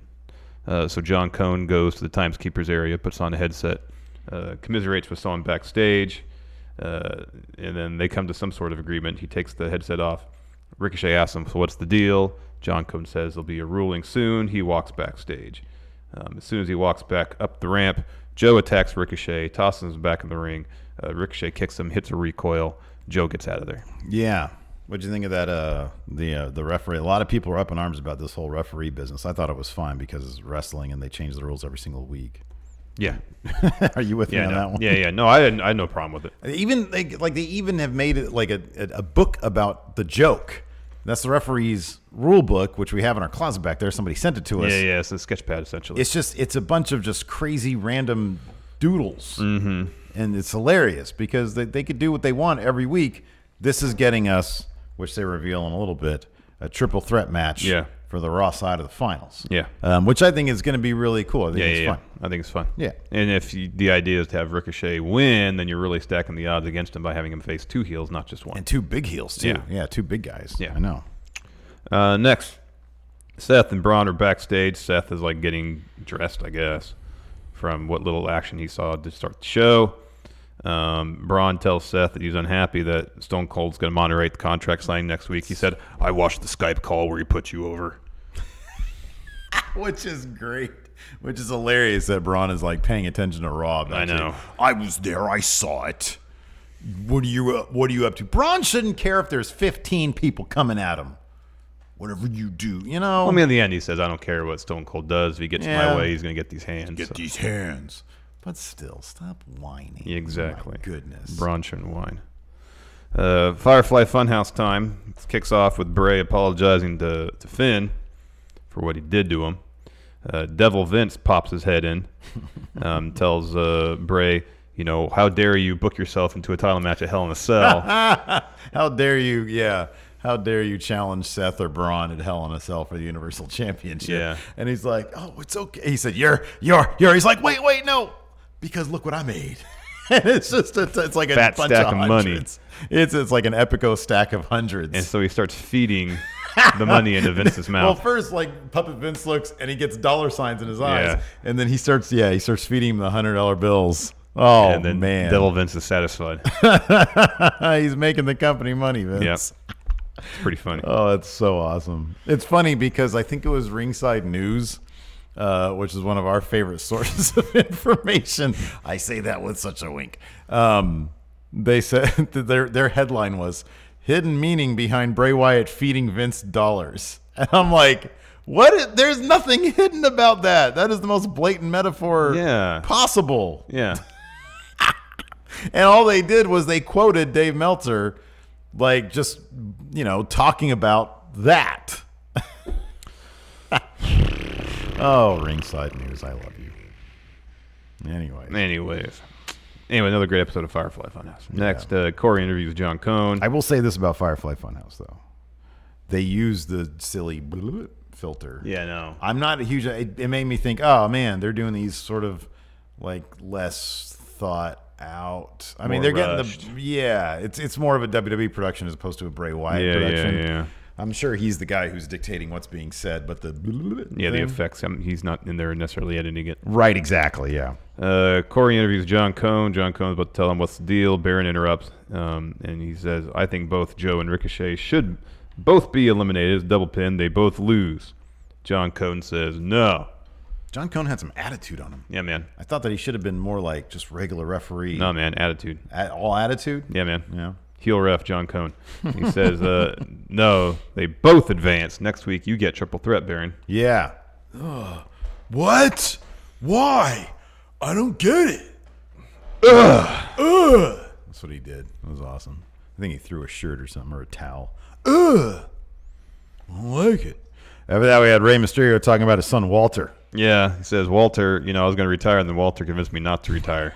So John Cone goes to the Timekeeper's area, puts on a headset, commiserates with someone backstage, and then they come to some sort of agreement. He takes the headset off. Ricochet asks him, so what's the deal? John Cone says there'll be a ruling soon. He walks backstage. As soon as he walks back up the ramp, Joe attacks Ricochet, tosses him back in the ring. Ricochet kicks him, hits a recoil. Joe gets out of there. Yeah. What'd you think of that? The referee. A lot of people are up in arms about this whole referee business. I thought it was fine because it's wrestling and they change the rules every single week. Yeah. Are you with me on that one? Yeah. No, I had no problem with it. Even they even have made it like a book about the joke. That's the referee's rule book, which we have in our closet back there. Somebody sent it to us. Yeah. It's a sketch pad essentially. It's a bunch of just crazy random doodles, Mm-hmm. and it's hilarious because they could do what they want every week. This is getting us, which they reveal in a little bit, a triple threat match. Yeah. For the Raw side of the finals. Yeah. Which I think is going to be really cool. I think it's fun. I think it's fun. Yeah. And if the idea is to have Ricochet win, then you're really stacking the odds against him by having him face 2 heels, not just one. And 2 big heels, too. Yeah, 2 big guys. Yeah. I know. Next, Seth and Braun are backstage. Seth is like getting dressed, I guess, from what little action he saw to start the show. Braun tells Seth that he's unhappy that Stone Cold's going to moderate the contract signing next week. He said, I watched the Skype call where he put you over. Which is great. Which is hilarious that Braun is like paying attention to Raw. I know. I was there. I saw it. What are you up to? Braun shouldn't care if there's 15 people coming at him. Whatever you do, you know. Well, I mean, in the end, he says, I don't care what Stone Cold does. If he gets my way, he's going to get these hands. These hands. But still, stop whining. Exactly. My goodness. Braun shouldn't whine. Firefly Funhouse time. It kicks off with Bray apologizing to Finn for what he did to him. Devil Vince pops his head in, tells Bray, how dare you book yourself into a title match at Hell in a Cell. How dare you, how dare you challenge Seth or Braun at Hell in a Cell for the Universal Championship? Yeah. And he's like, oh, it's okay. He said, you're. He's like, wait, no. Because look what I made. And it's just, it's like a fat bunch stack of of money. It's like an Epico stack of hundreds. And so he starts feeding the money into Vince's mouth. Well, first, like Puppet Vince looks and he gets dollar signs in his eyes. Yeah. And then he starts feeding him the $100 bills. Oh, and then man. Devil Vince is satisfied. He's making the company money, Vince. Yep. It's pretty funny. Oh, that's so awesome. It's funny because I think it was Ringside News, which is one of our favorite sources of information. I say that with such a wink. They said that their headline was "Hidden Meaning Behind Bray Wyatt Feeding Vince Dollars." And I'm like, what? There's nothing hidden about that. That is the most blatant metaphor possible. Yeah. And all they did was they quoted Dave Meltzer, like just, talking about that. Oh, Ringside News. I love you. Anyway, another great episode of Firefly Funhouse. Next, Corey interviews John Cone. I will say this about Firefly Funhouse, though. They use the silly filter. Yeah, no. I'm not a huge... It made me think, oh, man, they're doing these sort of, like, less thought out. I mean, they're rushed. getting the... Yeah, it's more of a WWE production as opposed to a Bray Wyatt production. Yeah. I'm sure he's the guy who's dictating what's being said, but the... the effects. He's not in there necessarily editing it. Right, exactly, yeah. Corey interviews John Cone. John Cone's about to tell him what's the deal. Baron interrupts, and he says, I think both Joe and Ricochet should both be eliminated. It's double pin. They both lose. John Cone says, no. John Cone had some attitude on him. Yeah, man. I thought that he should have been more like just regular referee. No, man, attitude. All attitude? Yeah, man. Yeah. Heel ref John Cone. He says, no, they both advance. Next week, you get triple threat, Baron. Yeah. What? Why? I don't get it. That's what he did. It was awesome. I think he threw a shirt or something or a towel. I don't like it. After that, we had Rey Mysterio talking about his son, Walter. Yeah, he says, Walter, I was going to retire, and then Walter convinced me not to retire.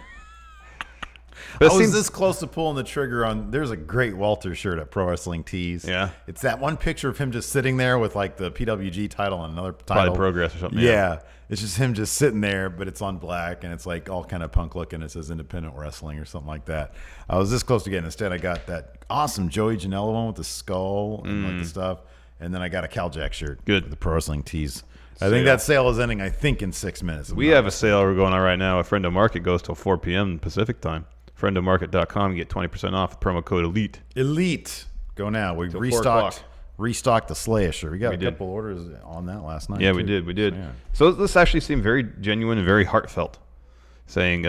I was this close to pulling the trigger on. There's a great Walter shirt at Pro Wrestling Tees. Yeah. It's that one picture of him just sitting there with like the PWG title and another title. Probably Progress or something. Yeah. It's just him just sitting there, but it's on black and it's like all kind of punk looking. It says Independent Wrestling or something like that. I was this close to getting. Instead, I got that awesome Joey Janela one with the skull and like the stuff. And then I got a Cal Jack shirt. Good. With the Pro Wrestling Tees. I think that sale is ending, in 6 minutes. We have a sale we're going on right now. A Friendo Market goes till 4 p.m. Pacific time. FriendoMarket.com. You get 20% off with promo code ELITE. Elite. Go now. We Till 4 restocked. o'clock. restocked the SLAYEST shirt. We got a did. couple orders on that last night. Yeah, too. we did. So, yeah. So this actually seemed very genuine and very heartfelt. Saying,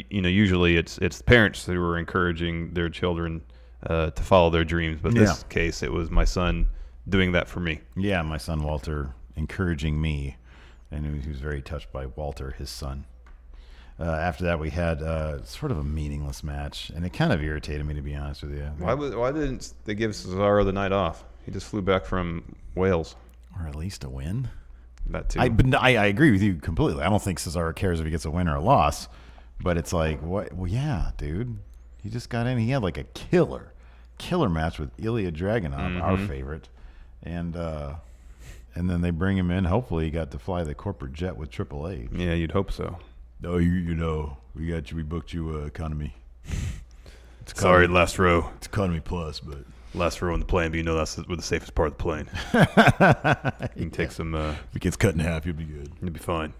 usually it's parents who are encouraging their children to follow their dreams, but in this case, it was my son doing that for me. Yeah, my son Walter encouraging me, and he was very touched by Walter, his son. After that, we had sort of a meaningless match, and it kind of irritated me, to be honest with you. Why didn't they give Cesaro the night off? He just flew back from Wales. Or at least a win. That too. I agree with you completely. I don't think Cesaro cares if he gets a win or a loss, but it's like, what? Well, yeah, dude. He just got in. He had like a killer match with Ilya Dragunov, our favorite, and then they bring him in. Hopefully, he got to fly the corporate jet with Triple H. Yeah, you'd hope so. Oh, you know, we booked you economy. Sorry, last row. It's economy plus, but Last row on the plane, but you know that's the safest part of the plane. You can take some. If it gets cut in half, you'll be good. You'll be fine.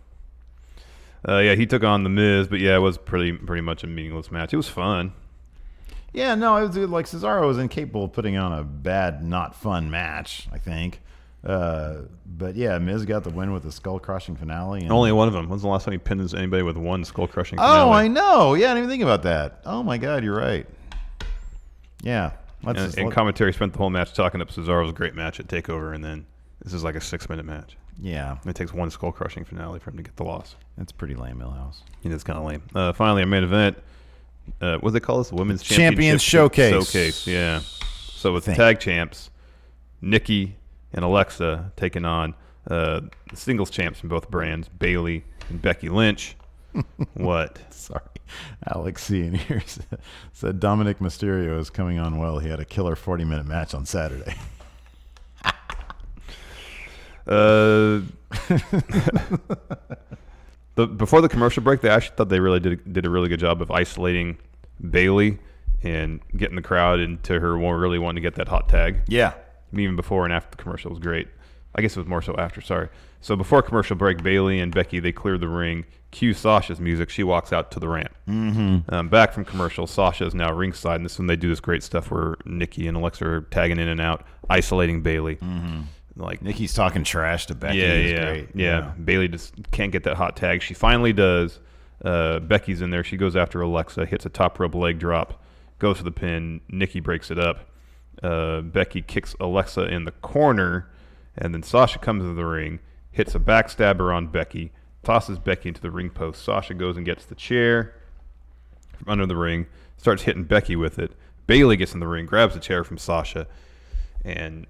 Yeah, he took on The Miz, but yeah, it was pretty much a meaningless match. It was fun. Yeah, no, it was like Cesaro was incapable of putting on a bad, not fun match, I think. But yeah, Miz got the win with the skull-crushing finale. And only one of them. When's the last time he pinned anybody with one skull-crushing finale? Oh, I know. Yeah, I didn't even think about that. Oh my God, you're right. Yeah. And commentary spent the whole match talking up Cesaro's great match at TakeOver, and then this is like a 6-minute match. Yeah. And it takes one skull-crushing finale for him to get the loss. That's pretty lame, Millhouse. Yeah, that's kind of lame. Finally, our main event. What do they call this? The Women's Champions Showcase. Yeah. So with the tag champs, Nikki and Alexa taking on the singles champs from both brands, Bayley and Becky Lynch. What? Sorry. Alex C. in here said Dominic Mysterio is coming on well. He had a killer 40-minute match on Saturday. Before the commercial break, they actually thought they really did a really good job of isolating Bayley and getting the crowd into her really wanting to get that hot tag. Yeah. Even before and after the commercial was great. I guess it was more so after, sorry. So before commercial break, Bayley and Becky, they clear the ring. Cue Sasha's music. She walks out to the ramp. Mm-hmm. Back from commercial, Sasha is now ringside, and this is when they do this great stuff where Nikki and Alexa are tagging in and out, isolating Bayley. Mm-hmm. Like Nikki's talking trash to Becky. Yeah. Bayley just can't get that hot tag. She finally does. Becky's in there. She goes after Alexa, hits a top rope leg drop, goes for the pin. Nikki breaks it up. Becky kicks Alexa in the corner, and then Sasha comes into the ring, hits a backstabber on Becky, tosses Becky into the ring post. Sasha goes and gets the chair from under the ring, starts hitting Becky with it. Bayley gets in the ring, grabs the chair from Sasha, and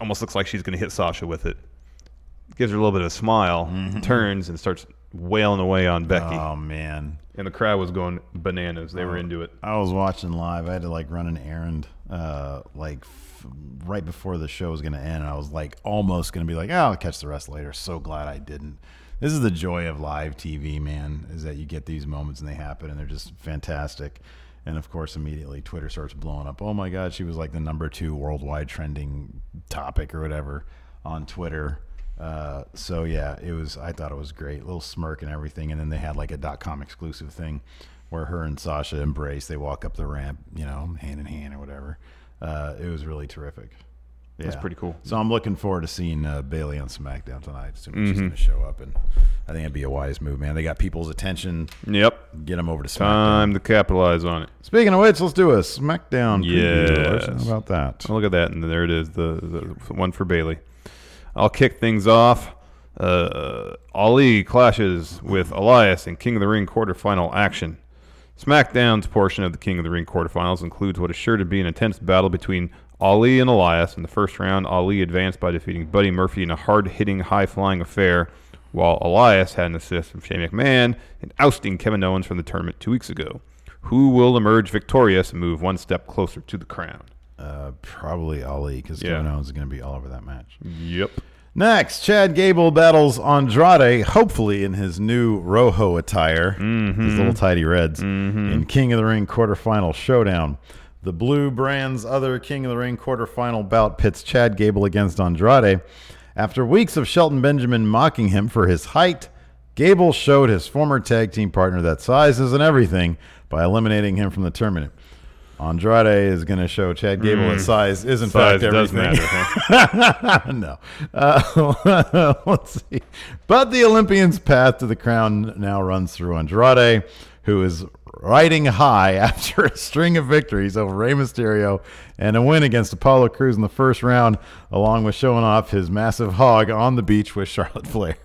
almost looks like she's going to hit Sasha with it. Gives her a little bit of a smile, turns and starts wailing away on Becky. Oh, man. And the crowd was going bananas. They were into it. I was watching live. I had to run an errand right before the show was going to end. I was almost going to be like, I'll catch the rest later. So glad I didn't. This is the joy of live TV, man, is that you get these moments and they happen and they're just fantastic. And of course, immediately Twitter starts blowing up. Oh my God, she was like the #2 worldwide trending topic or whatever on Twitter. So yeah, I thought it was great. Little smirk and everything. And then they had a .com exclusive thing where her and Sasha embrace. They walk up the ramp, hand in hand or whatever. It was really terrific. Yeah. That's pretty cool. So I'm looking forward to seeing Bayley on SmackDown tonight. Assuming she's going to show up, and I think it'd be a wise move, man. They got people's attention. Yep. Get them over to SmackDown. Time to capitalize on it. Speaking of which, let's do a SmackDown preview. Yes. How about that? Oh, look at that, and there it is, the one for Bayley. I'll kick things off. Ali clashes with Elias in King of the Ring quarterfinal action. SmackDown's portion of the King of the Ring quarterfinals includes what is sure to be an intense battle between Ali and Elias. In the first round, Ali advanced by defeating Buddy Murphy in a hard-hitting, high-flying affair, while Elias had an assist from Shane McMahon in ousting Kevin Owens from the tournament 2 weeks ago. Who will emerge victorious and move one step closer to the crown? Probably Ali, because Kevin Owens is going to be all over that match. Yep. Next, Chad Gable battles Andrade, hopefully in his new Rojo attire, his little tidy reds, in King of the Ring quarterfinal showdown. The Blue brand's other King of the Ring quarterfinal bout pits Chad Gable against Andrade. After weeks of Shelton Benjamin mocking him for his height, Gable showed his former tag team partner that size isn't everything by eliminating him from the tournament. Andrade is going to show Chad Gable that size is in Size fact does everything. matter. No. Let's see. But the Olympian's path to the crown now runs through Andrade, who is riding high after a string of victories over Rey Mysterio and a win against Apollo Crews in the first round, along with showing off his massive hog on the beach with Charlotte Flair,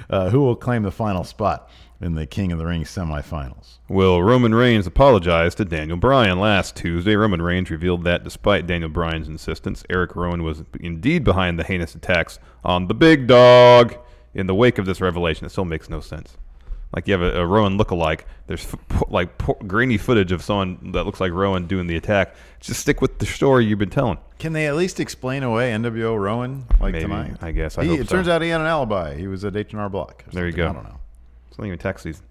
who will claim the final spot in the King of the Ring semifinals. Will Roman Reigns apologize to Daniel Bryan? Last Tuesday, Roman Reigns revealed that despite Daniel Bryan's insistence, Eric Rowan was indeed behind the heinous attacks on the big dog. In the wake of this revelation, it still makes no sense. Like you have a Rowan lookalike. There's grainy footage of someone that looks like Rowan doing the attack. Just stick with the story you've been telling. Can they at least explain away NWO Rowan Maybe, tonight? I guess. It turns out he had an alibi. He was at H&R Block. There you go. I don't know. It's not even tax season.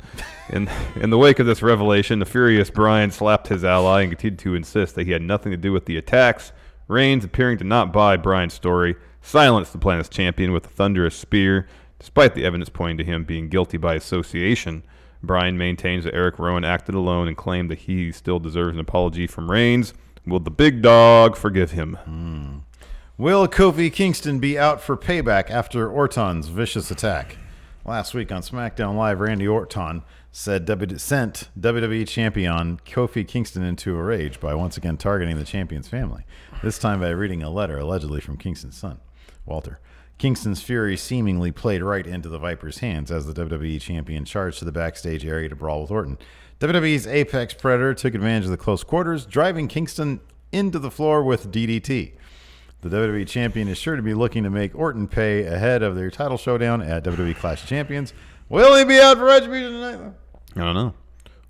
In the wake of this revelation, the furious Bryan slapped his ally and continued to insist that he had nothing to do with the attacks. Reigns, appearing to not buy Bryan's story, silenced the planet's champion with a thunderous spear. Despite the evidence pointing to him being guilty by association, Bryan maintains that Eric Rowan acted alone and claimed that he still deserves an apology from Reigns. Will the big dog forgive him? Will Kofi Kingston be out for payback after Orton's vicious attack? Last week on SmackDown Live, Randy Orton sent WWE champion Kofi Kingston into a rage by once again targeting the champion's family, this time by reading a letter allegedly from Kingston's son, Walter. Kingston's fury seemingly played right into the Viper's hands as the WWE champion charged to the backstage area to brawl with Orton. WWE's Apex Predator took advantage of the close quarters, driving Kingston into the floor with DDT. The WWE champion is sure to be looking to make Orton pay ahead of their title showdown at WWE Clash of Champions. Will he be out for Retribution tonight, though? I don't know.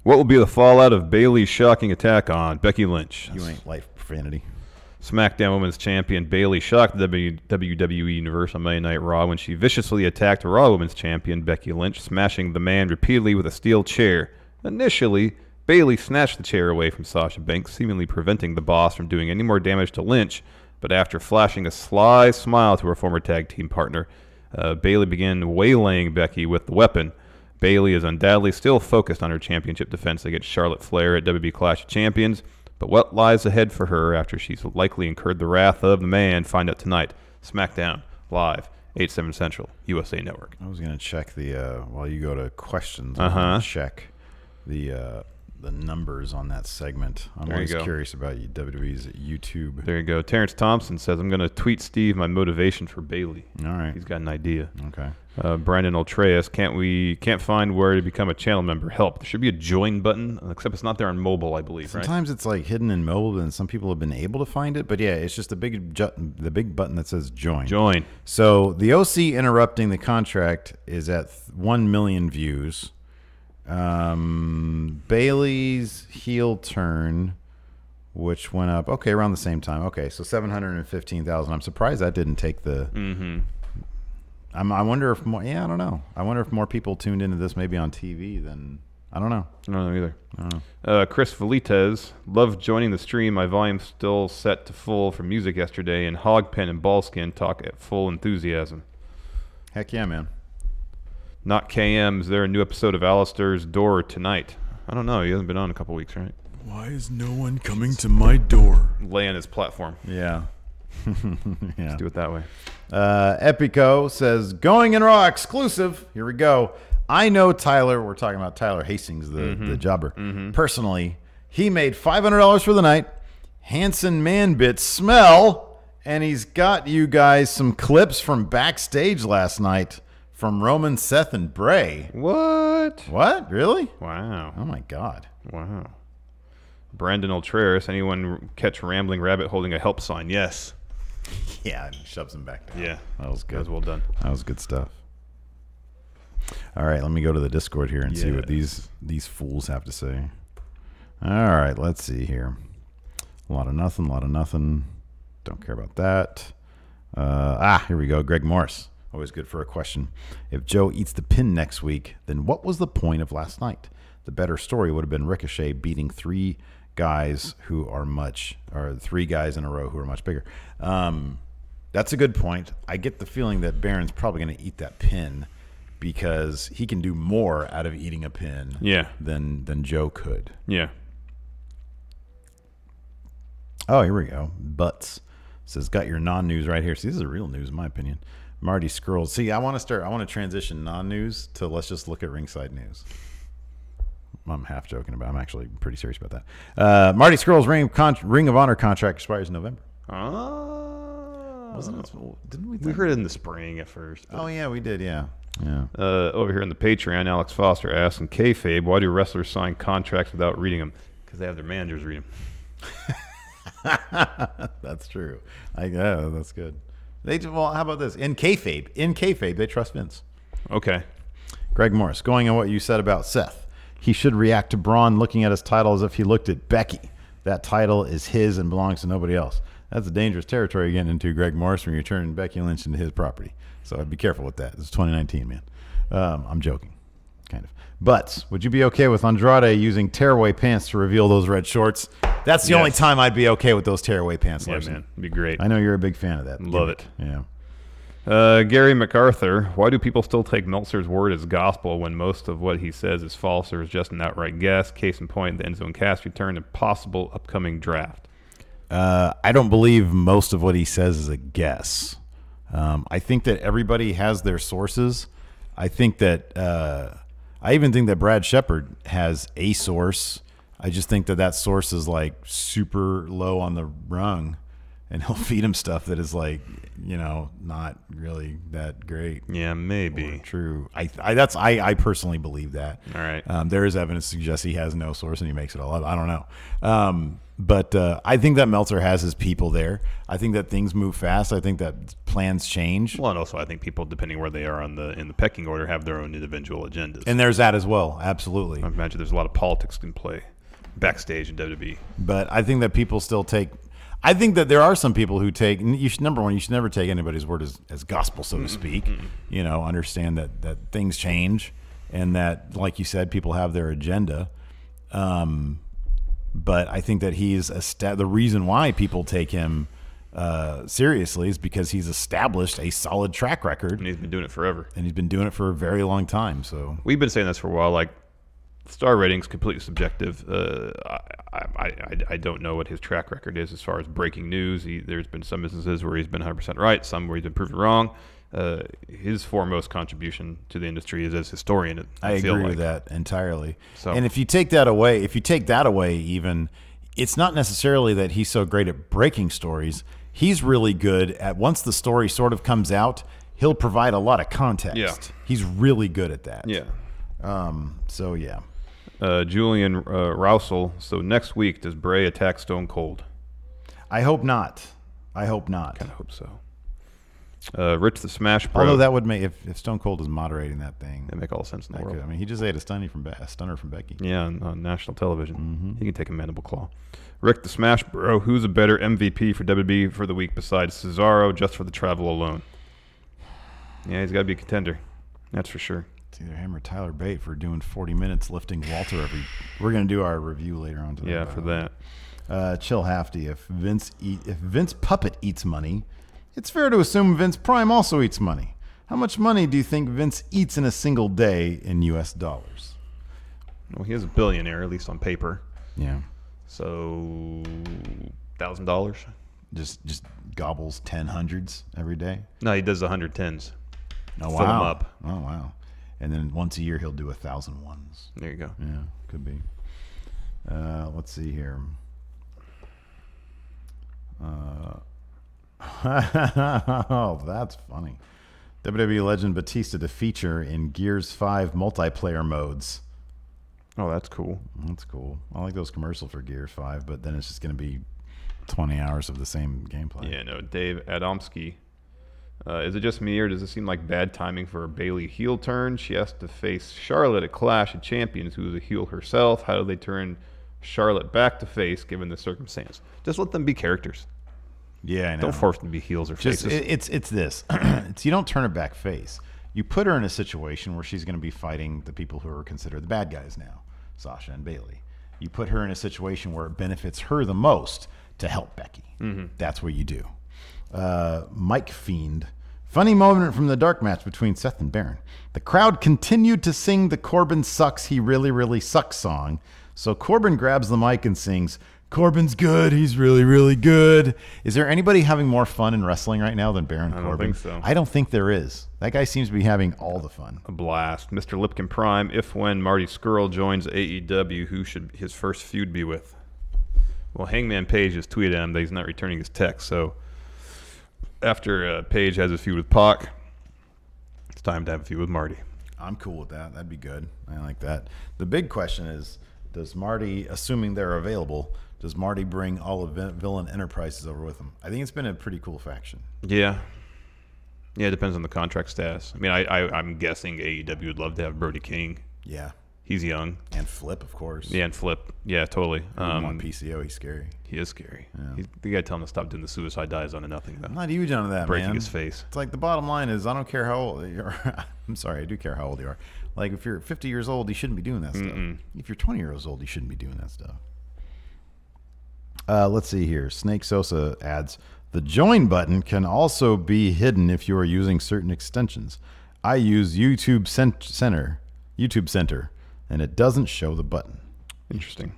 What will be the fallout of Bayley's shocking attack on Becky Lynch? You ain't life profanity. SmackDown Women's Champion Bayley shocked the WWE Universe on Monday Night Raw when she viciously attacked Raw Women's Champion Becky Lynch, smashing the man repeatedly with a steel chair. Initially, Bayley snatched the chair away from Sasha Banks, seemingly preventing the boss from doing any more damage to Lynch, but after flashing a sly smile to her former tag team partner, Bayley began waylaying Becky with the weapon. Bayley is undoubtedly still focused on her championship defense against Charlotte Flair at WWE Clash of Champions, but what lies ahead for her after she's likely incurred the wrath of the man? Find out tonight. SmackDown Live, 8/7 Central, USA Network. I was going to check the while you go to questions. I'm going to check the numbers on that segment. I'm always curious about WWE's YouTube. There you go. Terrence Thompson says, I'm going to tweet Steve my motivation for Bayley. All right. He's got an idea. Okay. Brandon Oltreas, can't find where to become a channel member. Help. There should be a join button, except it's not there on mobile, I believe. Sometimes it's like hidden in mobile, and some people have been able to find it. But yeah, it's just the big button that says join. Join. So the OC interrupting the contract is at 1 million views. Bayley's heel turn, which went up around the same time. Okay, so 715,000. I'm surprised that didn't take the. I wonder if more. Yeah, I don't know. I wonder if more people tuned into this maybe on TV than. I don't know. I don't know either. I don't know. Chris Velites, love joining the stream. My volume's still set to full from music yesterday, and Hogpen and Ballskin talk at full enthusiasm. Heck yeah, man. Not KM. Is there a new episode of Alistair's Door tonight? I don't know. He hasn't been on in a couple weeks, right? Why is no one coming to my door? Lay on his platform. Yeah. Yeah. Let's do it that way. Epico says, Going in Raw exclusive. Here we go. I know Tyler. We're talking about Tyler Hastings, the jobber. Personally, he made $500 for the night. Hanson Man Bits smell. And he's got you guys some clips from backstage last night from Roman, Seth, and Bray. What? Really? Wow. Oh, my God. Wow. Brandon Ultreris, anyone catch Rambling Rabbit holding a help sign? Yes. Yeah, and shoves him back down. Yeah. That was good. That was well done. That was good stuff. All right, let me go to the Discord here and see what these fools have to say. All right, let's see here. A lot of nothing. Don't care about that. Here we go. Greg Morris. Always good for a question. If Joe eats the pin next week, then what was the point of last night? The better story would have been Ricochet beating three guys in a row who are much bigger. That's a good point. I get the feeling that Baron's probably going to eat that pin because he can do more out of eating a pin than Joe could. Yeah. Oh, here we go. Butts says, got your non-news right here. See, this is real news in my opinion. Marty Scrolls. See, I want to transition non-news to let's just look at ringside news. I'm half joking about it. I'm actually pretty serious about that. Marty Scrolls' Ring of Honor contract expires in November. Wasn't it? Didn't we? We heard it in the spring at first. Oh, yeah, we did, yeah. Over here in the Patreon, Alex Foster asks, in kayfabe, why do wrestlers sign contracts without reading them? Because they have their managers read them. That's true. Yeah, that's good. Well, how about this? In kayfabe, they trust Vince. Okay. Greg Morris, going on what you said about Seth, he should react to Braun looking at his title as if he looked at Becky. That title is his and belongs to nobody else. That's a dangerous territory you're getting into, Greg Morris, when you're turning Becky Lynch into his property. So I'd be careful with that. This is 2019, man. I'm joking, kind of. But would you be okay with Andrade using tearaway pants to reveal those red shorts? That's the only time I'd be okay with those tearaway pants, Larson. Yeah, man. It'd be great. I know you're a big fan of that. Love it. Yeah. Gary MacArthur, why do people still take Meltzer's word as gospel when most of what he says is false or is just an outright guess? Case in point, the Enzo and Cass return to possible upcoming draft. I don't believe most of what he says is a guess. I think that everybody has their sources. I think that I even think that Brad Shepard has a source. I just think that source is like super low on the rung, and he'll feed him stuff that is like, not really that great. Yeah, maybe true. I personally believe that. All right. There is evidence to suggest he has no source and he makes it all up. I don't know. But I think that Meltzer has his people there. I think that things move fast. I think that plans change. Well, and also I think people, depending where they are in the pecking order, have their own individual agendas. And there's that as well. Absolutely. I imagine there's a lot of politics in play backstage in WWE. But I think that people still take. I think that there are some people who take. You should never take anybody's word as gospel, so to speak. Understand that things change, and that, like you said, people have their agenda. But I think that he's the reason why people take him seriously is because he's established a solid track record. And he's been doing it forever. And he's been doing it for a very long time. So we've been saying this for a while. Like, star ratings completely subjective. I don't know what his track record is as far as breaking news. There's been some instances where he's been 100% right, some where he's been proven wrong. His foremost contribution to the industry is as historian. I agree with that entirely. So, and if you take that away, even it's not necessarily that he's so great at breaking stories. He's really good at, once the story sort of comes out, he'll provide a lot of context. Yeah. He's really good at that. Yeah. So yeah. Julian Rousel. So next week, does Bray attack Stone Cold? I hope not. Kind of hope so. Rich the Smash Bro. Although that would make, if Stone Cold is moderating that thing, it'd make all the sense in the world. I mean, he just ate a stunner from Becky. Yeah, on national television. He can take a mandible claw. Rick the Smash Bro. Who's a better MVP for WWE for the week besides Cesaro, just for the travel alone? Yeah, he's got to be a contender. That's for sure. It's either him or Tyler Bate for doing 40 minutes lifting Walter We're going to do our review later on today. Yeah, for that. Chill Hafty. If Vince Puppet eats money, it's fair to assume Vince Prime also eats money. How much money do you think Vince eats in a single day in U.S. dollars? Well, he is a billionaire, at least on paper. Yeah. So, $1,000? Just gobbles 10 hundreds every day? No, he does 110s. Oh, wow. Fill them up. Oh, wow. And then once a year, he'll do 1,000 ones. There you go. Yeah, could be. Let's see here. Oh, that's funny. WWE legend Batista to feature in Gears 5 multiplayer modes. Oh, that's cool. That's cool. I like those commercials for Gears 5, but then it's just going to be 20 hours of the same gameplay. Yeah, no, Dave Adamski. Is it just me, or does it seem like bad timing for a Bayley heel turn? She has to face Charlotte at Clash of Champions, who is a heel herself. How do they turn Charlotte back to face, given the circumstance? Just let them be characters. Yeah, I know. Don't force them to be heels or faces. It's this. You don't turn her back face. You put her in a situation where she's going to be fighting the people who are considered the bad guys now, Sasha and Bayley. You put her in a situation where it benefits her the most to help Becky. Mm-hmm. That's what you do. Mike Fiend. Funny moment from the dark match between Seth and Baron. The crowd continued to sing the Corbin sucks, he really, really sucks song. So Corbin grabs the mic and sings, "Corbin's good. He's really, really good." Is there anybody having more fun in wrestling right now than Baron Corbin? I don't think so. I don't think there is. That guy seems to be having all the fun. A blast. Mr. Lipkin Prime, if when Marty Scurll joins AEW, who should his first feud be with? Well, Hangman Page has tweeted at him that he's not returning his text, so after Page has a feud with Pac, it's time to have a feud with Marty. I'm cool with that. That'd be good. I like that. The big question is, does Marty, assuming they're available, does Marty bring all of Villain Enterprises over with him? I think it's been a pretty cool faction. Yeah. Yeah, it depends on the contract status. I mean, I'm guessing AEW would love to have Brody King. Yeah. He's young. And Flip, of course. Yeah, and Flip. Yeah, totally. On PCO, he's scary. He is scary. Yeah. He's the guy telling him to stop doing the suicide dives onto nothing, though. I'm not huge on that, Breaking man. his face. It's like the bottom line is, I don't care how old you are. I'm sorry, I do care how old you are. Like, if you're 50 years old, you shouldn't be doing that stuff. If you're 20 years old, you shouldn't be doing that stuff. Let's see here. Snake Sosa adds, the join button can also be hidden if you are using certain extensions. I use YouTube Center, and it doesn't show the button. Interesting.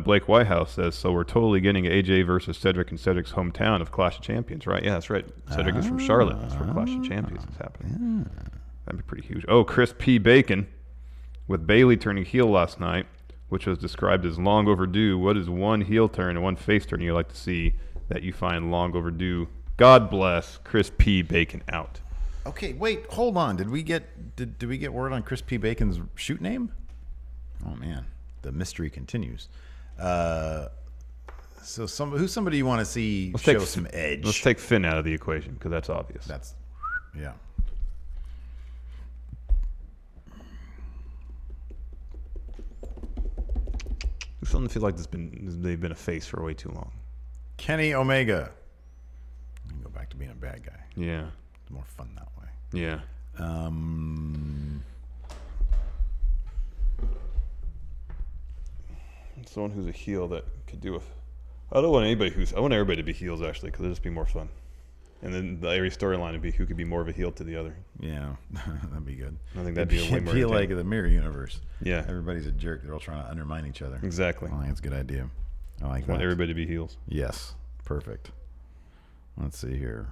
Blake Whitehouse says, so we're totally getting AJ versus Cedric in Cedric's hometown of Clash of Champions, right? Yeah, that's right. Cedric is from Charlotte. That's where Clash of Champions is happening. Yeah. That'd be pretty huge. Oh, Chris P. Bacon, with Bayley turning heel last night, which was described as long overdue. What is one heel turn and one face turn you like to see that you find long overdue? God bless Chris P. Bacon out. Okay, wait, hold on. Did we get word on Chris P. Bacon's shoot name? Oh man, the mystery continues. So who's somebody you want to see show some edge? Let's take Finn out of the equation because that's obvious. Yeah. Something feels like they've been a face for way too long. Kenny Omega. You can go back to being a bad guy. Yeah. It's more fun that way. Yeah. Someone who's a heel that could do I want everybody to be heels actually because it'll just be more fun. And then every storyline would be who could be more of a heel to the other. Yeah, that'd be good. I think that'd be a way more. Feel like the Mirror Universe. Yeah, everybody's a jerk. They're all trying to undermine each other. Exactly. I think it's a good idea. I like that. Want everybody to be heels. Yes, perfect. Let's see here.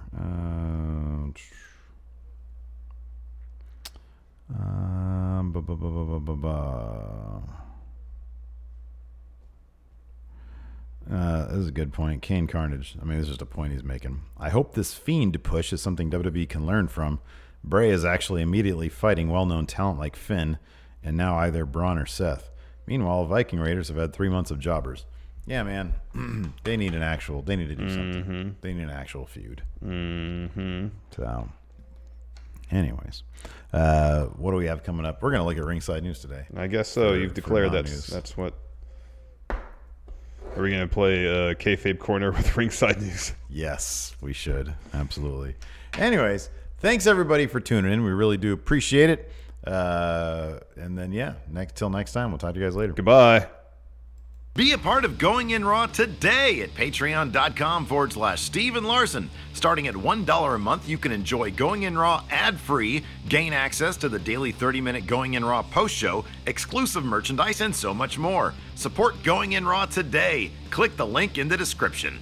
This is a good point. Kane Carnage. I mean, this is just a point he's making. I hope this Fiend push is something WWE can learn from. Bray is actually immediately fighting well-known talent like Finn, and now either Braun or Seth. Meanwhile, Viking Raiders have had 3 months of jobbers. Yeah, man. They need to do something. They need an actual feud. So, anyways, what do we have coming up? We're going to look at Ringside News today. I guess so. You've declared that's what. Are we going to play Kayfabe Corner with Ringside News? Yes, we should. Absolutely. Anyways, thanks everybody for tuning in. We really do appreciate it. And then, till next time, we'll talk to you guys later. Goodbye. Be a part of Going In Raw today at patreon.com/Steven Larson. Starting at $1 a month, you can enjoy Going In Raw ad-free, gain access to the daily 30-minute Going In Raw post-show, exclusive merchandise, and so much more. Support Going In Raw today. Click the link in the description.